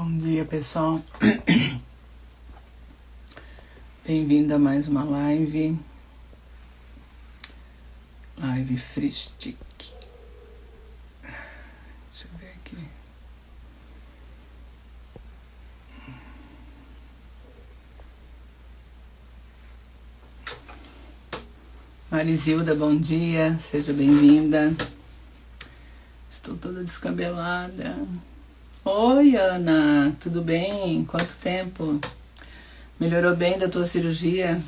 Bom dia, pessoal. Bem-vindo a mais uma live. Live Free Stick. Deixa eu ver aqui. Marisilda, bom dia. Seja bem-vinda. Estou toda descabelada. Oi, Ana. Tudo bem? Quanto tempo? Melhorou bem da tua cirurgia?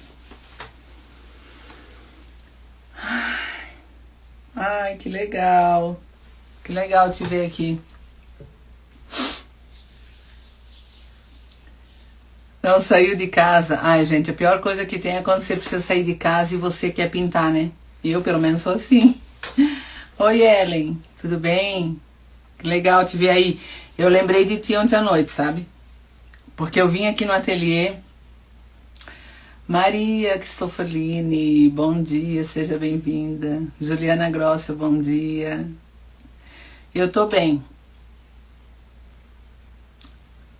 Ai, que legal. Que legal te ver aqui. Não saiu de casa. Ai, gente, a pior coisa que tem é quando você precisa sair de casa e você quer pintar, né? Eu, pelo menos, sou assim. Oi, Ellen. Tudo bem? Que legal te ver aí. Eu lembrei de ti ontem à noite, sabe? Porque eu vim aqui no ateliê. Maria Cristofolini, bom dia, seja bem-vinda. Juliana Grossa, bom dia. Eu tô bem.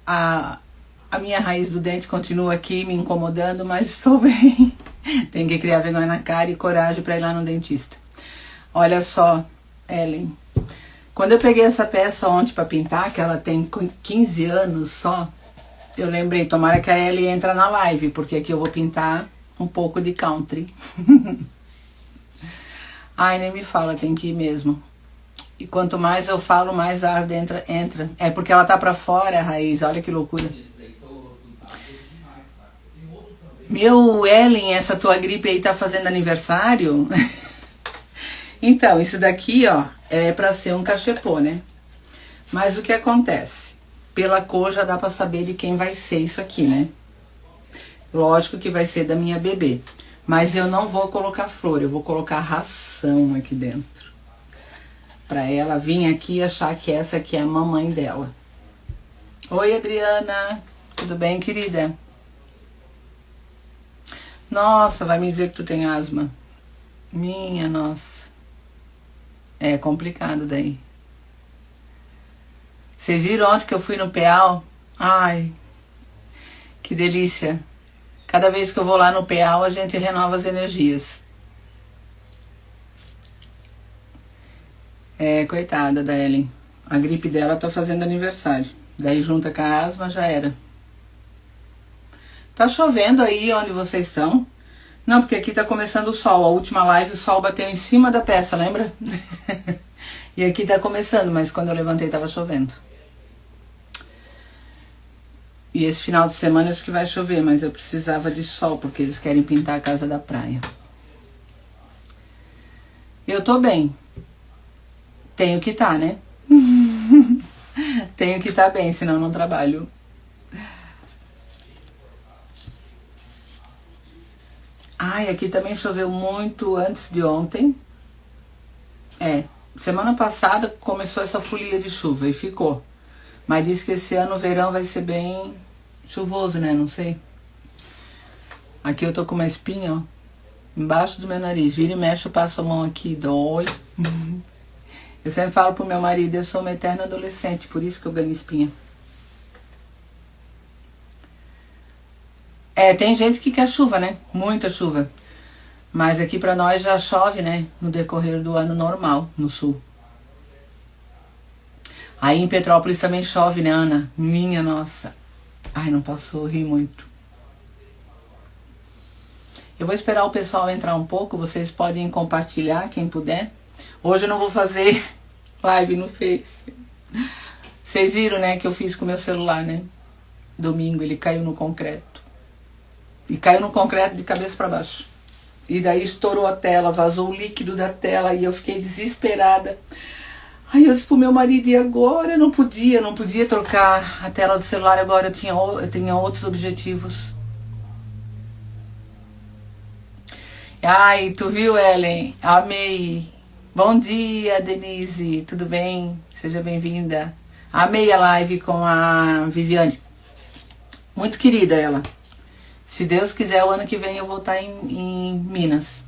A minha raiz do dente continua aqui me incomodando, mas estou bem. Tem que criar vergonha na cara e coragem para ir lá no dentista. Olha só, Ellen. Quando eu peguei essa peça ontem para pintar, que ela tem 15 anos só, eu lembrei, tomara que a Ellie entra na live, porque aqui eu vou pintar um pouco de country. Ai, nem me fala, tem que ir mesmo. E quanto mais eu falo, mais a arde entra. É porque ela tá pra fora, a raiz, olha que loucura. Meu, Ellen, essa tua gripe aí tá fazendo aniversário? Então, isso daqui, ó, é pra ser um cachepô, né? Mas o que acontece? Pela cor já dá pra saber de quem vai ser isso aqui, né? Lógico que vai ser da minha bebê. Mas eu não vou colocar flor, eu vou colocar ração aqui dentro. Pra ela vir aqui e achar que essa aqui é a mamãe dela. Oi, Adriana. Tudo bem, querida? Nossa, vai me dizer que tu tem asma. Minha nossa. É complicado daí. Vocês viram ontem que eu fui no PEAL? Ai, que delícia. Cada vez que eu vou lá no PEAL, a gente renova as energias. É, coitada da Ellen. A gripe dela tá fazendo aniversário. Daí junta com a asma, já era. Tá chovendo aí onde vocês estão? Não, porque aqui tá começando o sol. A última live o sol bateu em cima da peça, lembra? E aqui tá começando, mas quando eu levantei tava chovendo. E esse final de semana acho que vai chover, mas eu precisava de sol, porque eles querem pintar a casa da praia. Eu tô bem. Tenho que tá, né? Tenho que tá bem, senão não trabalho. Ai, aqui também choveu muito antes de ontem. É, semana passada começou essa folia de chuva e ficou. Mas diz que esse ano o verão vai ser bem chuvoso, né? Não sei. Aqui eu tô com uma espinha, ó, embaixo do meu nariz. Vira e mexe, eu passo a mão aqui, dói. Eu sempre falo pro meu marido, eu sou uma eterna adolescente, por isso que eu ganho espinha. É, tem gente que quer chuva, né? Muita chuva. Mas aqui pra nós já chove, né? No decorrer do ano normal, no sul. Aí em Petrópolis também chove, né, Ana? Minha nossa. Ai, não posso rir muito. Eu vou esperar o pessoal entrar um pouco. Vocês podem compartilhar, quem puder. Hoje eu não vou fazer live no Face. Vocês viram, né, que eu fiz com o meu celular, né? Domingo ele caiu no concreto. E caiu no concreto de cabeça pra baixo. E daí estourou a tela, vazou o líquido da tela e eu fiquei desesperada. Aí eu disse pro meu marido, e agora? Eu não podia trocar a tela do celular agora, eu tinha outros objetivos. Ai, tu viu, Ellen? Amei. Bom dia, Denise, tudo bem? Seja bem-vinda. Amei a live com a Viviane. Muito querida ela. Se Deus quiser, o ano que vem eu vou estar em Minas.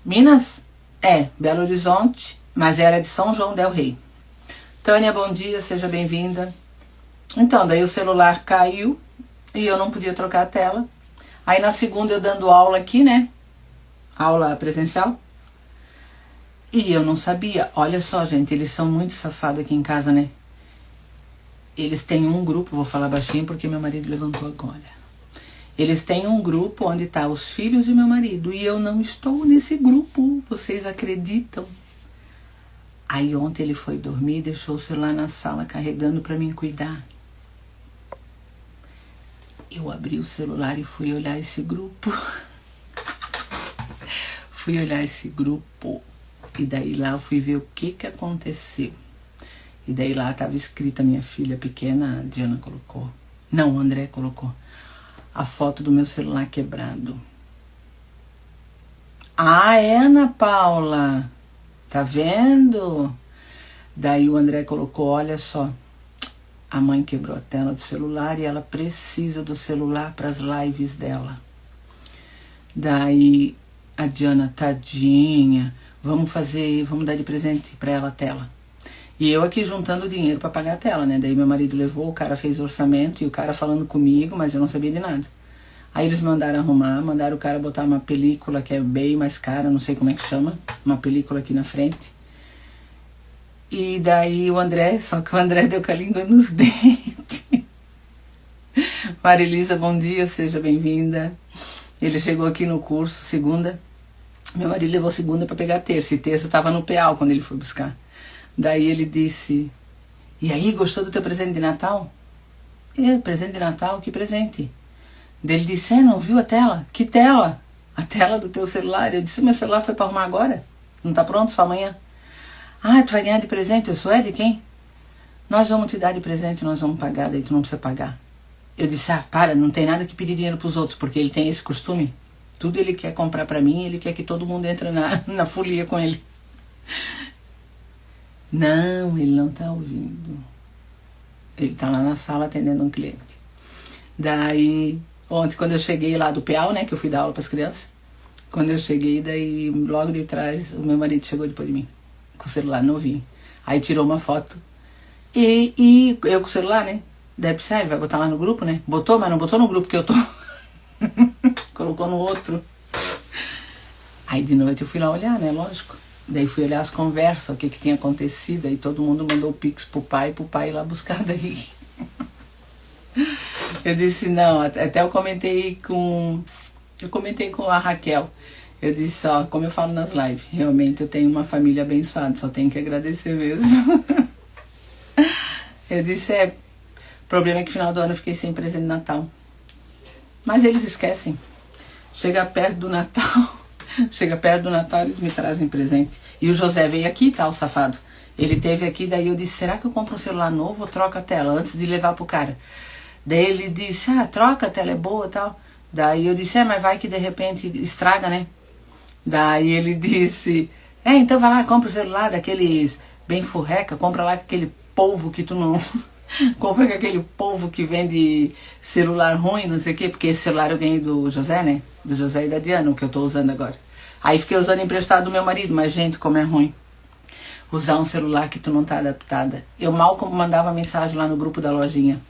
Minas? É, Belo Horizonte, mas era de São João del Rei. Tânia, bom dia, seja bem-vinda. Então, daí o celular caiu e eu não podia trocar a tela. Aí na segunda eu dando aula aqui, né? Aula presencial. E eu não sabia. Olha só, gente, eles são muito safados aqui em casa, né? Eles têm um grupo, vou falar baixinho porque meu marido levantou agora. Eles têm um grupo onde tá os filhos e meu marido. E eu não estou nesse grupo. Vocês acreditam? Aí ontem ele foi dormir e deixou o celular na sala carregando para mim cuidar. Eu abri o celular e fui olhar esse grupo. Fui olhar esse grupo. E daí lá eu fui ver o que aconteceu. E daí lá estava escrita, minha filha pequena, a Diana colocou. Não, o André colocou. A foto do meu celular quebrado. Ah, é, Ana Paula? Tá vendo? Daí o André colocou, olha só. A mãe quebrou a tela do celular e ela precisa do celular para as lives dela. Daí a Diana, tadinha, vamos dar de presente para ela a tela. E eu aqui juntando dinheiro para pagar a tela, né? Daí meu marido levou, o cara fez orçamento e o cara falando comigo, mas eu não sabia de nada. Aí eles mandaram arrumar, mandaram o cara botar uma película que é bem mais cara, não sei como é que chama, uma película aqui na frente. E daí o André, só que o André deu com a língua nos dentes. Marilisa, bom dia, seja bem-vinda. Ele chegou aqui no curso segunda. Meu marido levou segunda para pegar terça, e terça estava no PEAL quando ele foi buscar. Daí ele disse, e aí, gostou do teu presente de Natal? Presente de Natal? Que presente? Daí ele disse, não viu a tela? Que tela? A tela do teu celular. Eu disse, meu celular foi para arrumar agora? Não tá pronto, só amanhã. Ah, tu vai ganhar de presente? Eu sou de quem? Nós vamos te dar de presente, nós vamos pagar, daí tu não precisa pagar. Eu disse, para, não tem nada que pedir dinheiro pros outros, porque ele tem esse costume. Tudo ele quer comprar pra mim, ele quer que todo mundo entre na folia com ele. Não, ele não tá ouvindo. Ele tá lá na sala atendendo um cliente. Daí, ontem quando eu cheguei lá do PEAL, né, que eu fui dar aula pras crianças, quando eu cheguei, daí logo de trás, o meu marido chegou depois de mim, com o celular novinho. Aí tirou uma foto. E eu com o celular, né? Deve ser, ele vai botar lá no grupo, né? Botou, mas não botou no grupo que eu tô. Colocou no outro. Aí de noite eu fui lá olhar, né? Lógico. Daí fui olhar as conversas, o que tinha acontecido. Aí todo mundo mandou o pix pro pai ir lá buscar daí. Eu disse, não, até eu comentei com a Raquel. Eu disse, ó, como eu falo nas lives, realmente eu tenho uma família abençoada, só tenho que agradecer mesmo. Eu disse, o problema é que no final do ano eu fiquei sem presente de Natal. Mas eles esquecem. Chega perto do Natal, eles me trazem presente. E o José veio aqui, tá, o safado. Ele teve aqui, daí eu disse, será que eu compro um celular novo ou troco a tela antes de levar pro cara? Daí ele disse, troca, a tela é boa e tal. Daí eu disse, mas vai que de repente estraga, né? Daí ele disse, então vai lá, compra o celular daqueles bem furreca, compra lá com aquele polvo que tu não... compra com aquele polvo que vende celular ruim, não sei o quê, porque esse celular eu ganhei do José, né? Do José e da Diana, o que eu tô usando agora. Aí fiquei usando emprestado do meu marido, mas gente, como é ruim usar um celular que tu não tá adaptada. Eu mal mandava mensagem lá no grupo da lojinha,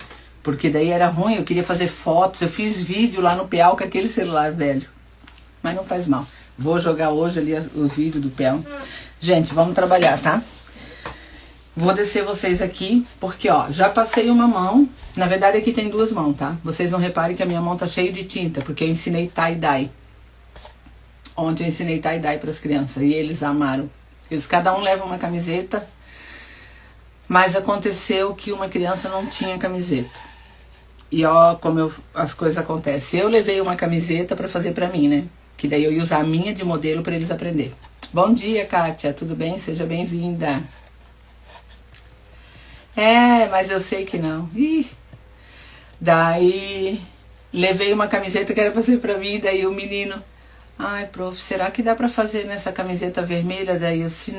porque daí era ruim, eu queria fazer fotos, eu fiz vídeo lá no PEAL com aquele celular velho. Mas não faz mal. Vou jogar hoje ali o vídeo do PEAL. Gente, vamos trabalhar, tá? Vou descer vocês aqui, porque ó, já passei uma mão. Na verdade aqui tem duas mãos, tá? Vocês não reparem que a minha mão tá cheia de tinta, porque eu ensinei tie-dye. Ontem eu ensinei tie-dye para as crianças e eles amaram. Eles cada um leva uma camiseta, mas aconteceu que uma criança não tinha camiseta. E ó, como as coisas acontecem. Eu levei uma camiseta para fazer para mim, né? Que daí eu ia usar a minha de modelo para eles aprenderem. Bom dia, Kátia, tudo bem? Seja bem-vinda. Mas eu sei que não. Daí levei uma camiseta que era pra ser pra mim, daí o menino, ai, prof, será que dá pra fazer nessa camiseta vermelha? Daí eu disse,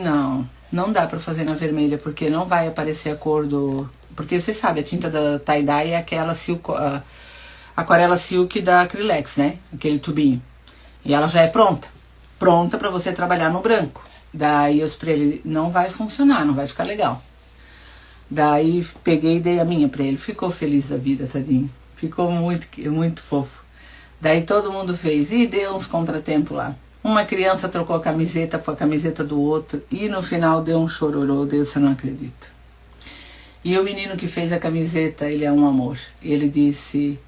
não dá pra fazer na vermelha, porque não vai aparecer a cor do... Porque você sabe, a tinta da tie-dye é aquela aquarela silk da Acrylex, né? Aquele tubinho. E ela já é pronta pra você trabalhar no branco. Daí eu disse pra ele, não vai funcionar, não vai ficar legal. Daí peguei e dei a minha pra ele. Ficou feliz da vida, tadinho. Ficou muito, muito fofo. Daí todo mundo fez. E deu uns contratempos lá. Uma criança trocou a camiseta com a camiseta do outro. E no final deu um chororô. Deus, eu não acredito. E o menino que fez a camiseta, ele é um amor. Ele disse...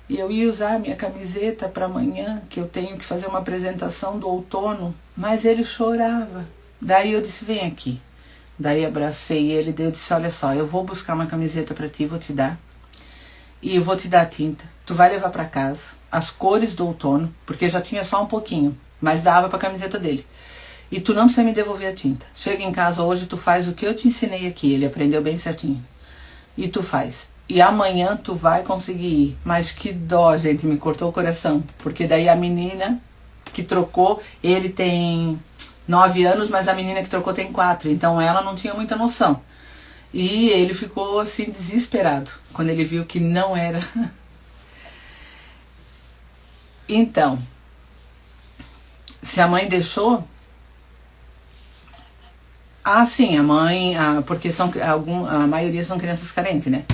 Eu ia usar a minha camiseta para amanhã, que eu tenho que fazer uma apresentação do outono. Mas ele chorava. Daí eu disse, vem aqui. Daí abracei ele e eu disse, olha só, eu vou buscar uma camiseta para ti, vou te dar. E eu vou te dar a tinta. Tu vai levar para casa as cores do outono, porque já tinha só um pouquinho, mas dava para a camiseta dele. E tu não precisa me devolver a tinta. Chega em casa hoje, tu faz o que eu te ensinei aqui. Ele aprendeu bem certinho. E tu faz. E amanhã tu vai conseguir ir. Mas que dó, gente, me cortou o coração. Porque daí a menina que trocou, ele tem 9 anos, mas a menina que trocou tem 4. Então ela não tinha muita noção. E ele ficou assim desesperado quando ele viu que não era. Então, se a mãe deixou... Ah, sim, a mãe... porque a maioria são crianças carentes, né?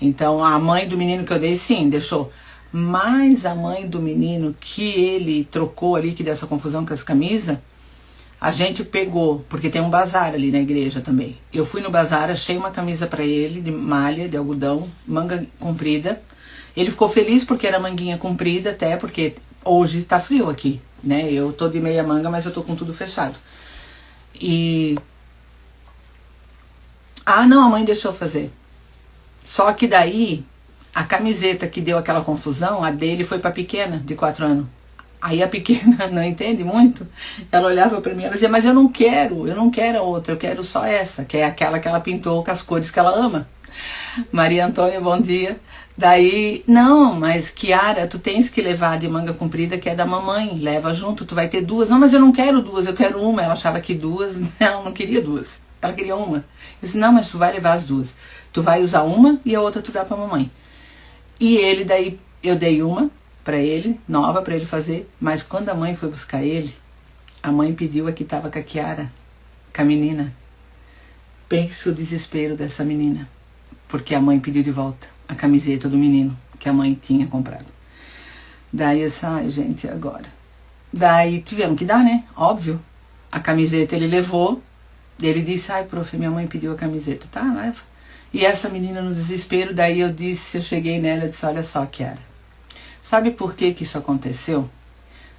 Então, a mãe do menino que eu dei, sim, deixou. Mas a mãe do menino que ele trocou ali, que deu essa confusão com as camisas, a gente pegou, porque tem um bazar ali na igreja também. Eu fui no bazar, achei uma camisa pra ele, de malha, de algodão, manga comprida. Ele ficou feliz porque era manguinha comprida, até porque hoje tá frio aqui, né? Eu tô de meia manga, mas eu tô com tudo fechado. E... Ah, não, a mãe deixou fazer. Só que daí, a camiseta que deu aquela confusão, a dele foi pra pequena, de 4 anos. Aí a pequena não entende muito. Ela olhava pra mim e dizia, mas eu não quero a outra, eu quero só essa, que é aquela que ela pintou com as cores que ela ama. Maria Antônia, bom dia. Daí, não, mas Kiara, tu tens que levar de manga comprida, que é da mamãe, leva junto, tu vai ter 2. Não, mas eu não quero 2, eu quero uma. Ela achava que 2, ela não queria 2, ela queria uma. Eu disse, não, mas tu vai levar as 2. Tu vai usar uma e a outra tu dá pra mamãe. E ele daí, eu dei uma pra ele, nova pra ele fazer, mas quando a mãe foi buscar ele, a mãe pediu a que tava com a Kiara, com a menina. Pensa o desespero dessa menina, porque a mãe pediu de volta a camiseta do menino que a mãe tinha comprado. Daí eu disse, ai gente, agora? Daí tivemos que dar, né? Óbvio. A camiseta ele levou, ele disse, ai prof, minha mãe pediu a camiseta. Tá, leva. E essa menina no desespero, daí eu cheguei nela e disse, olha só, Kiara, sabe por que isso aconteceu?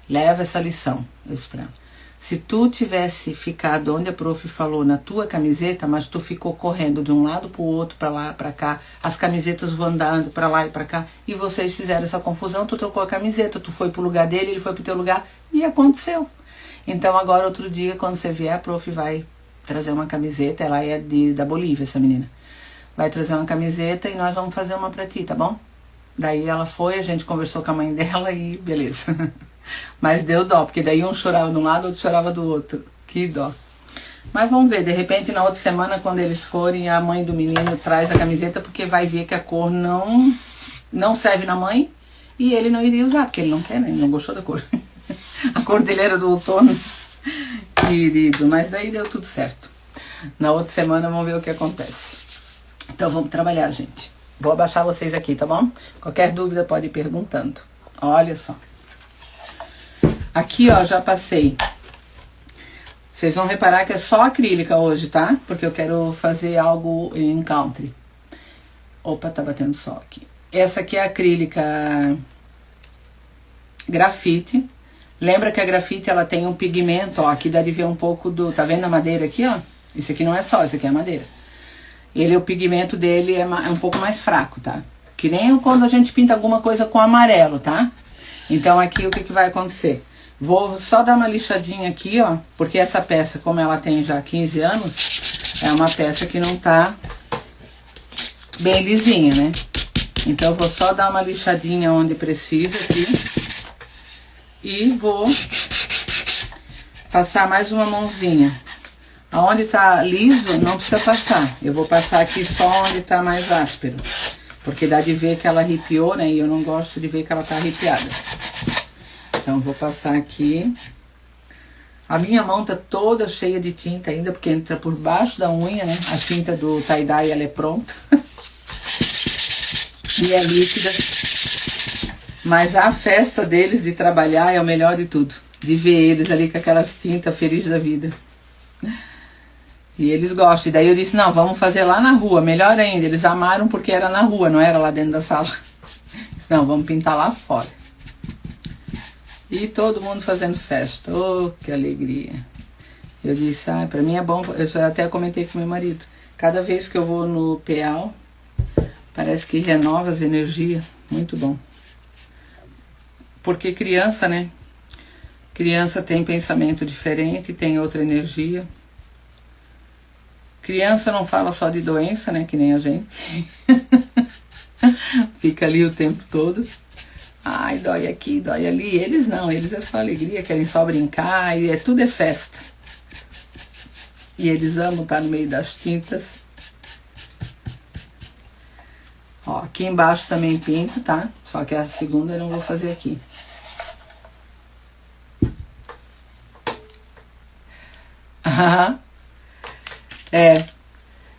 Leva essa lição, eu disse pra ela. Se tu tivesse ficado onde a prof falou, na tua camiseta, mas tu ficou correndo de um lado pro outro, pra lá, pra cá, as camisetas vão andando pra lá e pra cá, e vocês fizeram essa confusão, tu trocou a camiseta, tu foi pro lugar dele, ele foi pro teu lugar, e aconteceu. Então agora, outro dia, quando você vier, a prof vai trazer uma camiseta, ela é da Bolívia, essa menina. Vai trazer uma camiseta e nós vamos fazer uma pra ti, tá bom? Daí ela foi, a gente conversou com a mãe dela e beleza. Mas deu dó, porque daí um chorava de um lado, outro chorava do outro. Que dó. Mas vamos ver, de repente na outra semana, quando eles forem, a mãe do menino traz a camiseta, porque vai ver que a cor não serve na mãe e ele não iria usar, porque ele não quer, né? Ele não gostou da cor. A cor dele era do outono. Querido, mas daí deu tudo certo. Na outra semana vamos ver o que acontece. Então vamos trabalhar, gente. Vou abaixar vocês aqui, tá bom? Qualquer dúvida pode ir perguntando. Olha só. Aqui, ó, já passei. Vocês vão reparar que é só acrílica hoje, tá? Porque eu quero fazer algo em country. Opa, tá batendo sol aqui. Essa aqui é a acrílica grafite. Lembra que a grafite, ela tem um pigmento, ó. Aqui dá de ver um pouco do... Tá vendo a madeira aqui, ó? Esse aqui não é sol, esse aqui é madeira. O pigmento dele é um pouco mais fraco, tá? Que nem quando a gente pinta alguma coisa com amarelo, tá? Então aqui o que vai acontecer? Vou só dar uma lixadinha aqui, ó. Porque essa peça, como ela tem já 15 anos, é uma peça que não tá bem lisinha, né? Então eu vou só dar uma lixadinha onde precisa aqui. E vou passar mais uma mãozinha. Aonde tá liso, não precisa passar. Eu vou passar aqui só onde tá mais áspero. Porque dá de ver que ela arrepiou, né? E eu não gosto de ver que ela tá arrepiada. Então, vou passar aqui A minha mão tá toda cheia de tinta ainda, porque entra por baixo da unha, né? A tinta do tie-dye, ela é pronta. E é líquida. Mas a festa deles de trabalhar é o melhor de tudo. De ver eles ali com aquelas tintas felizes da vida. E eles gostam. E daí eu disse, não, vamos fazer lá na rua. Melhor ainda, eles amaram porque era na rua, não era lá dentro da sala. Não, vamos pintar lá fora. E todo mundo fazendo festa. Oh, que alegria. Eu disse, pra mim é bom. Eu até comentei com meu marido. Cada vez que eu vou no PEAL, parece que renova as energias. Muito bom. Porque criança, né? Criança tem pensamento diferente, tem outra energia. Criança não fala só de doença, né? Que nem a gente. Fica ali o tempo todo. Ai, dói aqui, dói ali. Eles não, eles é só alegria, querem só brincar, e tudo é festa. E eles amam estar no meio das tintas. Ó, aqui embaixo também pinto, tá? Só que a segunda eu não vou fazer aqui.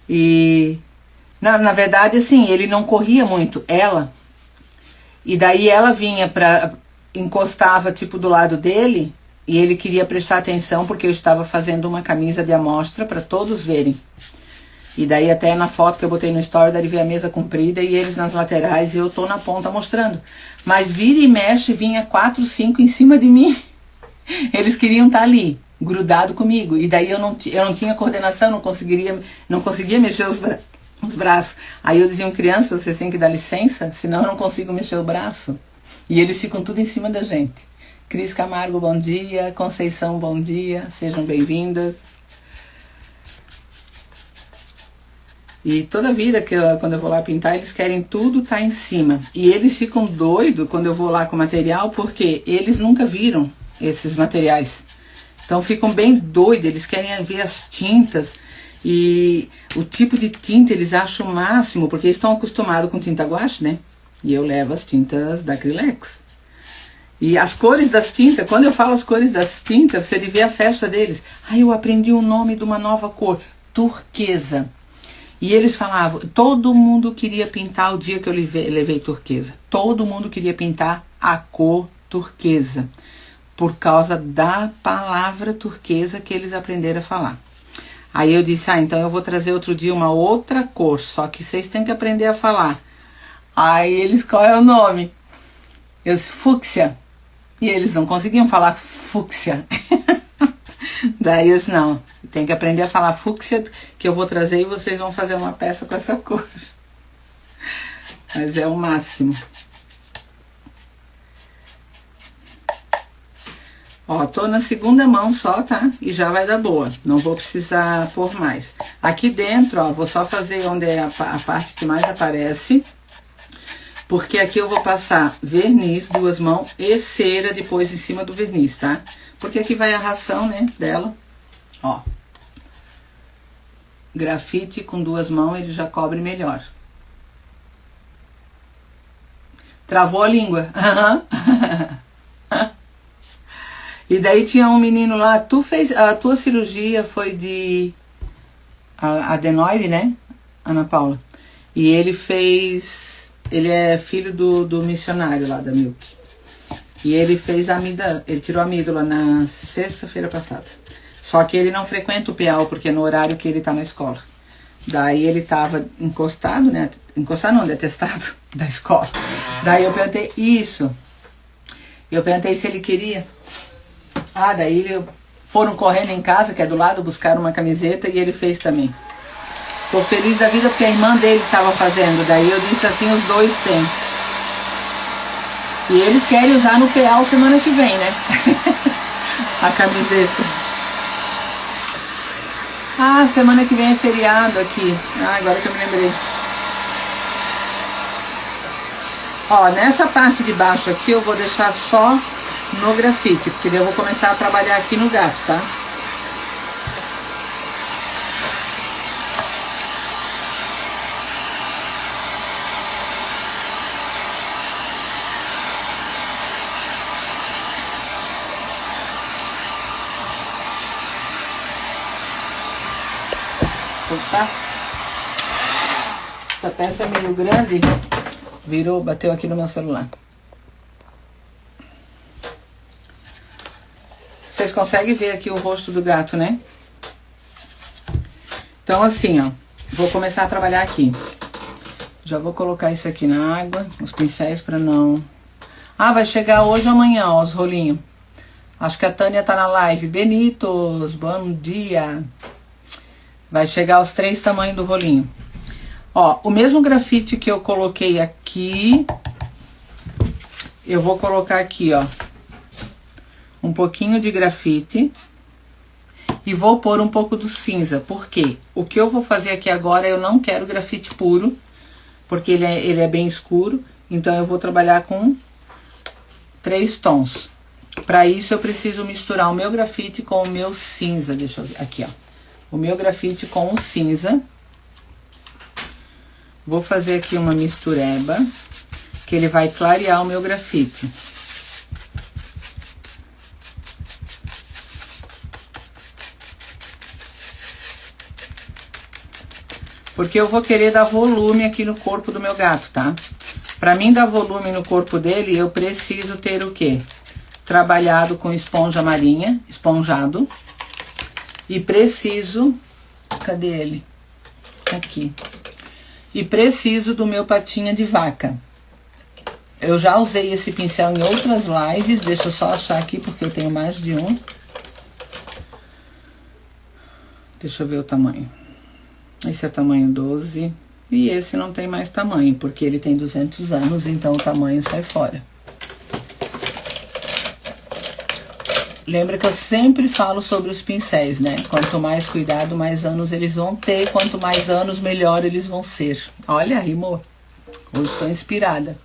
E na verdade, assim, ele não corria muito, ela. E daí ela vinha encostava tipo do lado dele, e ele queria prestar atenção porque eu estava fazendo uma camisa de amostra para todos verem. E daí até na foto que eu botei no story, daí vê a mesa comprida e eles nas laterais e eu tô na ponta mostrando. Mas vira e mexe, vinha 4, 5 em cima de mim. Eles queriam estar ali, grudado comigo. E daí eu não tinha coordenação, não conseguia mexer os braços. Aí eu dizia, criança, vocês têm que dar licença, senão eu não consigo mexer o braço. E eles ficam tudo em cima da gente. Cris Camargo, bom dia. Conceição, bom dia. Sejam bem-vindas. E toda vida quando eu vou lá pintar, eles querem tudo tá em cima. E eles ficam doidos quando eu vou lá com material, porque eles nunca viram esses materiais. Então ficam bem doidos, eles querem ver as tintas. E o tipo de tinta eles acham o máximo, porque eles estão acostumados com tinta guache, né? E eu levo as tintas da Acrylex. E as cores das tintas, quando eu falo as cores das tintas, você deve ver a festa deles. Eu aprendi o nome de uma nova cor, turquesa. E eles falavam, todo mundo queria pintar o dia que eu levei turquesa. Todo mundo queria pintar a cor turquesa. Por causa da palavra turquesa que eles aprenderam a falar. Aí eu disse, então eu vou trazer outro dia uma outra cor, só que vocês têm que aprender a falar. Aí eles, qual é o nome? Eu disse, fúcsia. E eles não conseguiam falar fúcsia. Daí eu disse, não, tem que aprender a falar fúcsia, que eu vou trazer e vocês vão fazer uma peça com essa cor. Mas é o máximo. Ó, tô na segunda mão só, tá? E já vai dar boa. Não vou precisar pôr mais. Aqui dentro, ó, vou só fazer onde é a parte que mais aparece. Porque aqui eu vou passar verniz, 2 mãos, e cera depois em cima do verniz, tá? Porque aqui vai a ração, né, dela. Ó. Grafite com 2 mãos, ele já cobre melhor. Travou a língua. E daí tinha um menino lá, a tua cirurgia foi de adenoide, né, Ana Paula? E ele é filho do missionário lá da Milk. E ele fez ele tirou a amígdala na sexta-feira passada. Só que ele não frequenta o PEAL, porque é no horário que ele tá na escola. Daí ele tava encostado, né, atestado da escola. Daí eu perguntei, eu perguntei se ele queria. Daí foram correndo em casa, que é do lado, buscaram uma camiseta e ele fez também. Tô feliz da vida porque a irmã dele estava fazendo. Daí eu disse assim, os dois têm. E eles querem usar no PEAL semana que vem, né? A camiseta. Semana que vem é feriado aqui. Agora que eu me lembrei. Ó, nessa parte de baixo aqui eu vou deixar só no grafite, porque daí eu vou começar a trabalhar aqui no gato, tá? cortar. Essa peça é meio grande. Virou, bateu aqui no meu celular. Vocês conseguem ver aqui o rosto do gato, né? Então assim, ó. Vou começar a trabalhar aqui. Já vou colocar isso aqui na água. Os pincéis pra não... Ah, vai chegar hoje ou amanhã, ó, os rolinhos. Acho que a Tânia tá na live. Benitos, bom dia. Vai chegar os 3 tamanhos do rolinho. Ó, o mesmo grafite que eu coloquei aqui, eu vou colocar aqui, ó, um pouquinho de grafite e vou pôr um pouco do cinza. Por quê? O que eu vou fazer aqui agora, eu não quero grafite puro, porque ele é bem escuro, então eu vou trabalhar com 3 tons. Para isso eu preciso misturar o meu grafite com o meu cinza. Deixa eu ver aqui, ó. O meu grafite com o cinza. Vou fazer aqui uma mistureba, que ele vai clarear o meu grafite. Porque eu vou querer dar volume aqui no corpo do meu gato, tá? Pra mim dar volume no corpo dele, eu preciso ter o quê? Trabalhado com esponja marinha, esponjado. E preciso... Cadê ele? Aqui. E preciso do meu patinha de vaca. Eu já usei esse pincel em outras lives. Deixa eu só achar aqui, porque eu tenho mais de um. Deixa eu ver o tamanho. Esse é tamanho 12. E esse não tem mais tamanho, porque ele tem 200 anos, então o tamanho sai fora. Lembra que eu sempre falo sobre os pincéis, né? Quanto mais cuidado, mais anos eles vão ter. Quanto mais anos, melhor eles vão ser. Olha, rimou. Hoje estou inspirada.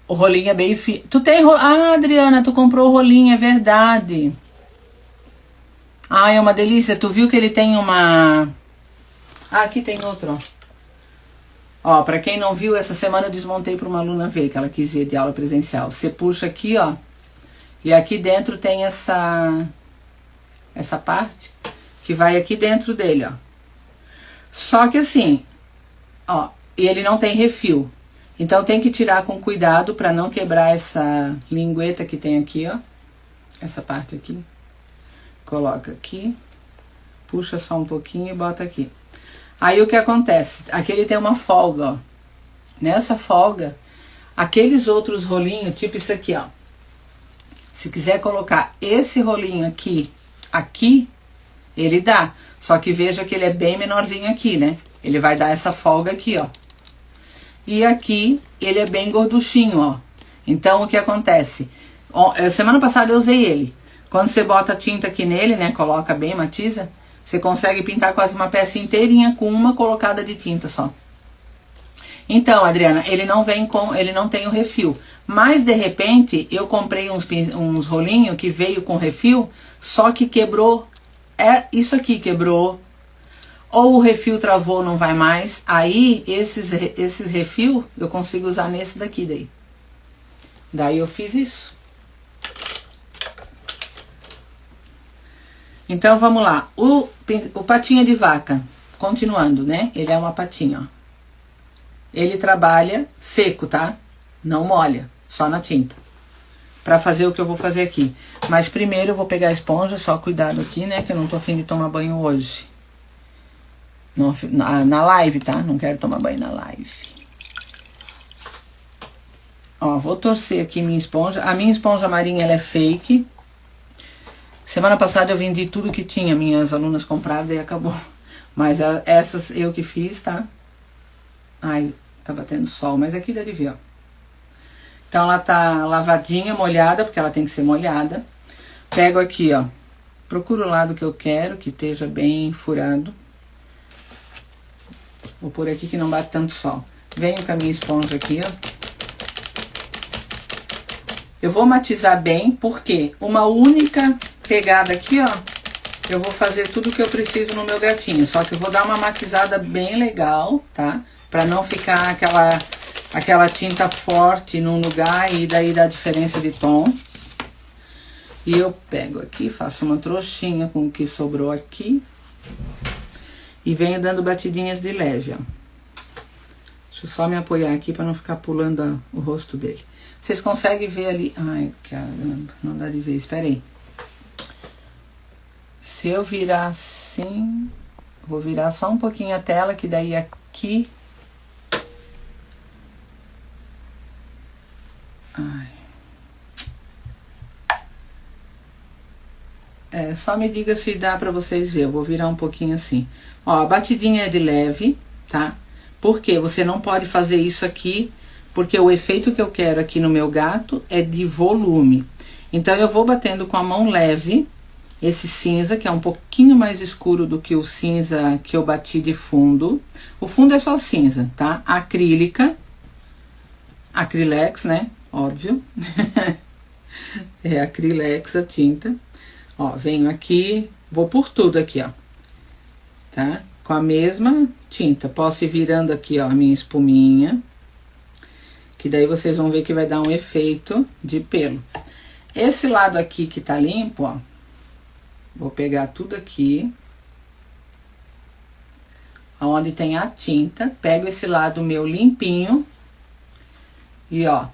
O rolinho é bem fino. Tu tem rolinho? Ah, Adriana, tu comprou o rolinho, é verdade. Ah, é uma delícia. Tu viu que ele tem uma... Ah, aqui tem outro, ó. Ó, pra quem não viu, essa semana eu desmontei pra uma aluna ver, que ela quis ver de aula presencial. Você puxa aqui, ó. E aqui dentro tem essa parte que vai aqui dentro dele, ó. Só que assim, ó, e ele não tem refil. Então tem que tirar com cuidado pra não quebrar essa lingueta que tem aqui, ó. Essa parte aqui. Coloca aqui. Puxa só um pouquinho e bota aqui. Aí o que acontece? Aqui ele tem uma folga, ó. Nessa folga, aqueles outros rolinhos, tipo isso aqui, ó. Se quiser colocar esse rolinho aqui, ele dá. Só que veja que ele é bem menorzinho aqui, né? Ele vai dar essa folga aqui, ó. E aqui, ele é bem gorduchinho, ó. Então, o que acontece? Semana passada eu usei ele. Quando você bota tinta aqui nele, né? Coloca bem, matiza. Você consegue pintar quase uma peça inteirinha com uma colocada de tinta só. Então, Adriana, ele não tem o refil. Mas, de repente, eu comprei uns rolinhos que veio com refil, só que quebrou. Isso aqui quebrou. Ou o refil travou, não vai mais. Aí, esses refil, eu consigo usar nesse daqui, daí. Daí eu fiz isso. Então, vamos lá. O patinha de vaca, continuando, né? Ele é uma patinha, ó. Ele trabalha seco, tá? Não molha, só na tinta. Pra fazer o que eu vou fazer aqui. Mas primeiro eu vou pegar a esponja, só cuidado aqui, né? Que eu não tô afim de tomar banho hoje. Na live, tá? Não quero tomar banho na live. Ó, vou torcer aqui minha esponja. A minha esponja marinha, ela é fake. Semana passada eu vendi tudo que tinha. Minhas alunas compraram e acabou. Mas essas eu que fiz, tá? Ai, tá batendo sol, mas aqui dá de ver, ó. Então ela tá lavadinha, molhada, porque ela tem que ser molhada. Pego aqui, ó. Procuro o lado que eu quero, que esteja bem furado. Vou pôr aqui que não bate tanto sol. Venho com a minha esponja aqui, ó. Eu vou matizar bem, porque uma única pegada aqui, ó, eu vou fazer tudo que eu preciso no meu gatinho. Só que eu vou dar uma matizada bem legal, tá? Pra não ficar aquela tinta forte num lugar e daí dá diferença de tom. E eu pego aqui, faço uma trouxinha com o que sobrou aqui. E venho dando batidinhas de leve, ó. Deixa eu só me apoiar aqui pra não ficar pulando o rosto dele. Vocês conseguem ver ali... Ai, caramba, não dá de ver, espera aí. Se eu virar assim... Vou virar só um pouquinho a tela, que daí aqui... Ai. Só me diga se dá pra vocês verem. Eu vou virar um pouquinho assim. Ó, a batidinha é de leve, tá? Porque você não pode fazer isso aqui, porque o efeito que eu quero aqui no meu gato é de volume. Então, eu vou batendo com a mão leve, esse cinza, que é um pouquinho mais escuro do que o cinza que eu bati de fundo. O fundo é só cinza, tá? Acrílica, Acrylex, né? Óbvio. É Acrylex a tinta. Ó, venho aqui, vou por tudo aqui, ó. Tá? Com a mesma tinta. Posso ir virando aqui, ó, a minha espuminha. Que daí vocês vão ver que vai dar um efeito de pelo. Esse lado aqui que tá limpo, ó. Vou pegar tudo aqui. Onde tem a tinta. Pego esse lado meu limpinho. E, ó.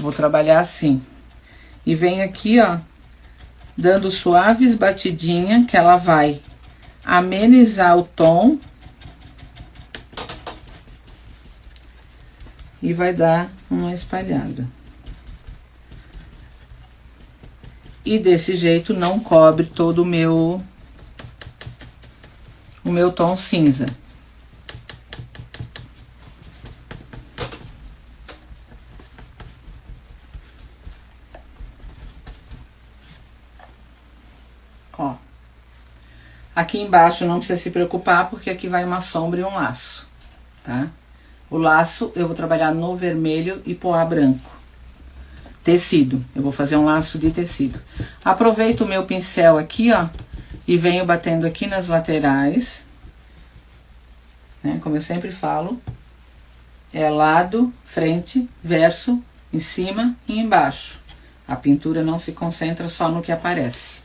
Vou trabalhar assim. E venho aqui, ó. Dando suaves batidinha, que ela vai amenizar o tom. E vai dar uma espalhada. E desse jeito não cobre todo o meu tom cinza. Ó. Aqui embaixo não precisa se preocupar, porque aqui vai uma sombra e um laço, tá? O laço eu vou trabalhar no vermelho e poá branco. Tecido, eu vou fazer um laço de tecido. Aproveito o meu pincel aqui, ó, e venho batendo aqui nas laterais, né? Como eu sempre falo, é lado, frente, verso, em cima e embaixo. A pintura não se concentra só no que aparece.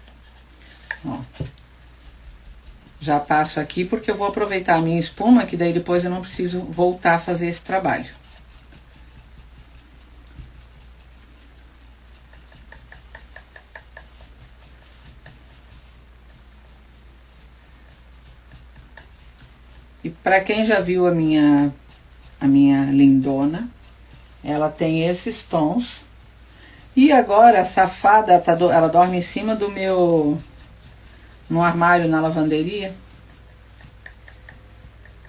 Ó. Já passo aqui porque eu vou aproveitar a minha espuma, que daí depois eu não preciso voltar a fazer esse trabalho. E pra quem já viu a minha lindona, ela tem esses tons. E agora a safada, ela dorme em cima do meu... no armário na lavanderia.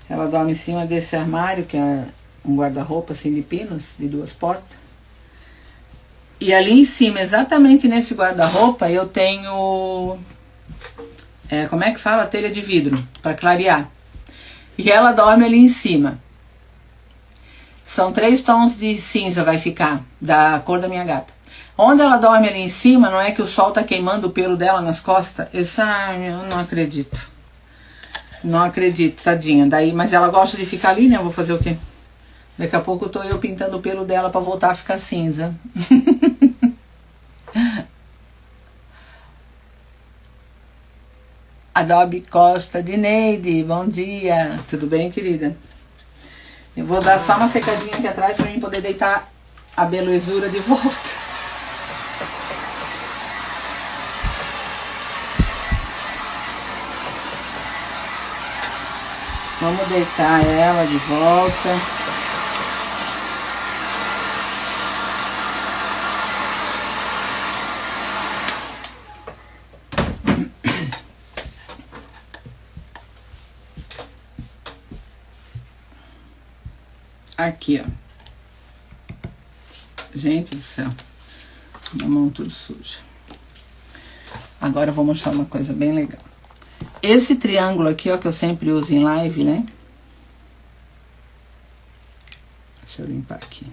Ela dorme em cima desse armário, que é um guarda-roupa assim de pinos, de 2 portas. E ali em cima, exatamente nesse guarda-roupa, eu tenho... como é que fala? Telha de vidro, para clarear. E ela dorme ali em cima. São 3 tons de cinza vai ficar, da cor da minha gata. Onde ela dorme ali em cima, não é que o sol tá queimando o pelo dela nas costas? Eu não acredito. Não acredito, tadinha. Daí, mas ela gosta de ficar ali, né? Eu vou fazer o quê? Daqui a pouco tô eu pintando o pelo dela pra voltar a ficar cinza. Adobe Costa de Neide, bom dia. Tudo bem, querida? Eu vou dar só uma secadinha aqui atrás pra mim poder deitar a belezura de volta. Vamos deitar ela de volta. Aqui, ó. Gente do céu. Minha mão tudo suja. Agora eu vou mostrar uma coisa bem legal. Esse triângulo aqui, ó, que eu sempre uso em live, né? Deixa eu limpar aqui.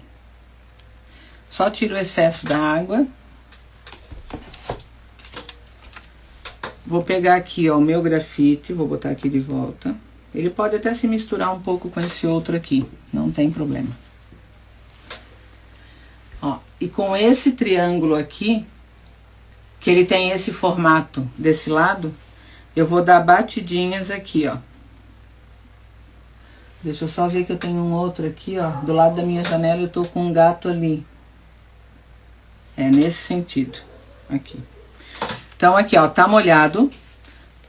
Só tiro o excesso da água. Vou pegar aqui, ó, o meu grafite, vou botar aqui de volta. Ele pode até se misturar um pouco com esse outro aqui, não tem problema. Ó, e com esse triângulo aqui, que ele tem esse formato desse lado, eu vou dar batidinhas aqui, ó. Deixa eu só ver que eu tenho um outro aqui, ó. Do lado da minha janela eu tô com um gato ali. É nesse sentido. Aqui. Então aqui, ó, tá molhado.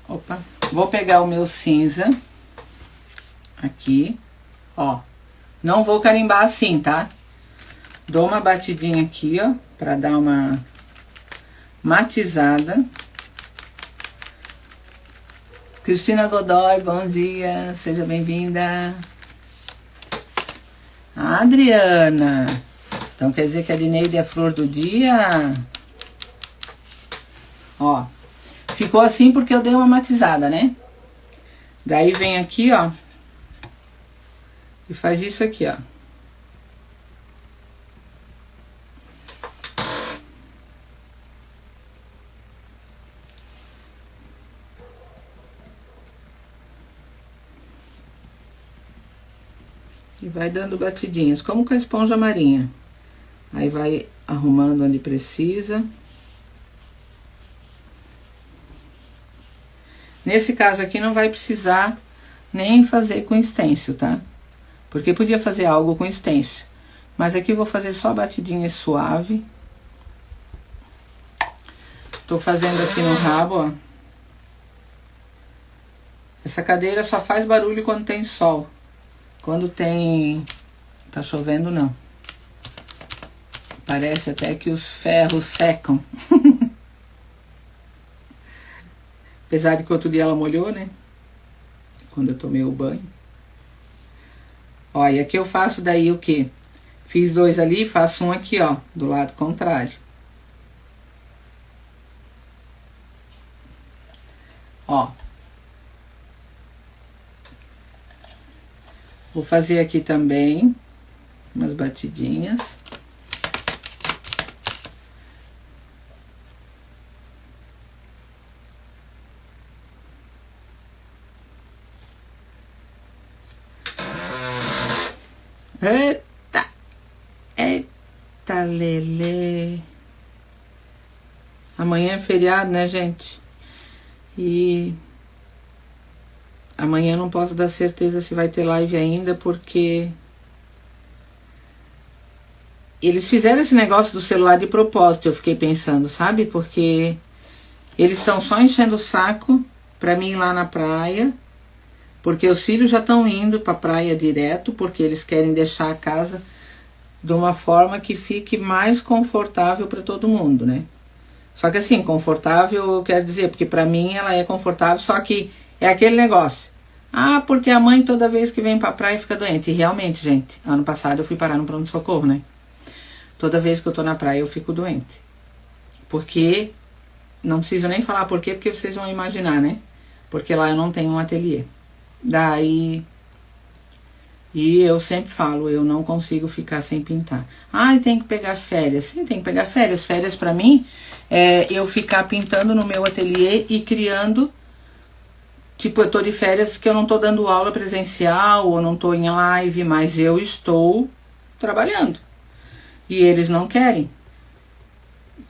Opa. Vou pegar o meu cinza. Aqui. Ó. Não vou carimbar assim, tá? Dou uma batidinha aqui, ó. Pra dar uma matizada. Cristina Godoy, bom dia, seja bem-vinda. Adriana, então quer dizer que a Dineide é a flor do dia? Ó, ficou assim porque eu dei uma matizada, né? Daí vem aqui, ó, e faz isso aqui, ó. E vai dando batidinhas, como com a esponja marinha. Aí vai arrumando onde precisa. Nesse caso aqui não vai precisar nem fazer com stencil, tá? Porque podia fazer algo com stencil. Mas aqui eu vou fazer só batidinha suave. Tô fazendo aqui no rabo, ó. Essa cadeira só faz barulho quando tem sol. Quando tem... Tá chovendo, não. Parece até que os ferros secam. Apesar de que outro dia ela molhou, né? Quando eu tomei o banho. Ó, e aqui eu faço daí o quê? Fiz 2 ali, faço um aqui, ó. Do lado contrário. Ó. Vou fazer aqui também umas batidinhas. Eita! Eita, lelê! Amanhã é feriado, né, gente? E... amanhã eu não posso dar certeza se vai ter live ainda, porque eles fizeram esse negócio do celular de propósito, eu fiquei pensando, sabe? Porque eles estão só enchendo o saco pra mim ir lá na praia, porque os filhos já estão indo pra praia direto, porque eles querem deixar a casa de uma forma que fique mais confortável pra todo mundo, né? Só que assim, confortável eu quero dizer, porque pra mim ela é confortável, só que é aquele negócio. Ah, porque a mãe toda vez que vem pra praia fica doente. E realmente, gente, ano passado eu fui parar no pronto-socorro, né? Toda vez que eu tô na praia eu fico doente. Porque, não preciso nem falar por quê, porque vocês vão imaginar, né? Porque lá eu não tenho um ateliê. Daí, e eu sempre falo, eu não consigo ficar sem pintar. Ah, tem que pegar férias. Sim, tem que pegar férias. Férias pra mim é eu ficar pintando no meu ateliê e criando. Tipo, eu tô de férias que eu não tô dando aula presencial ou não tô em live, mas eu estou trabalhando. E eles não querem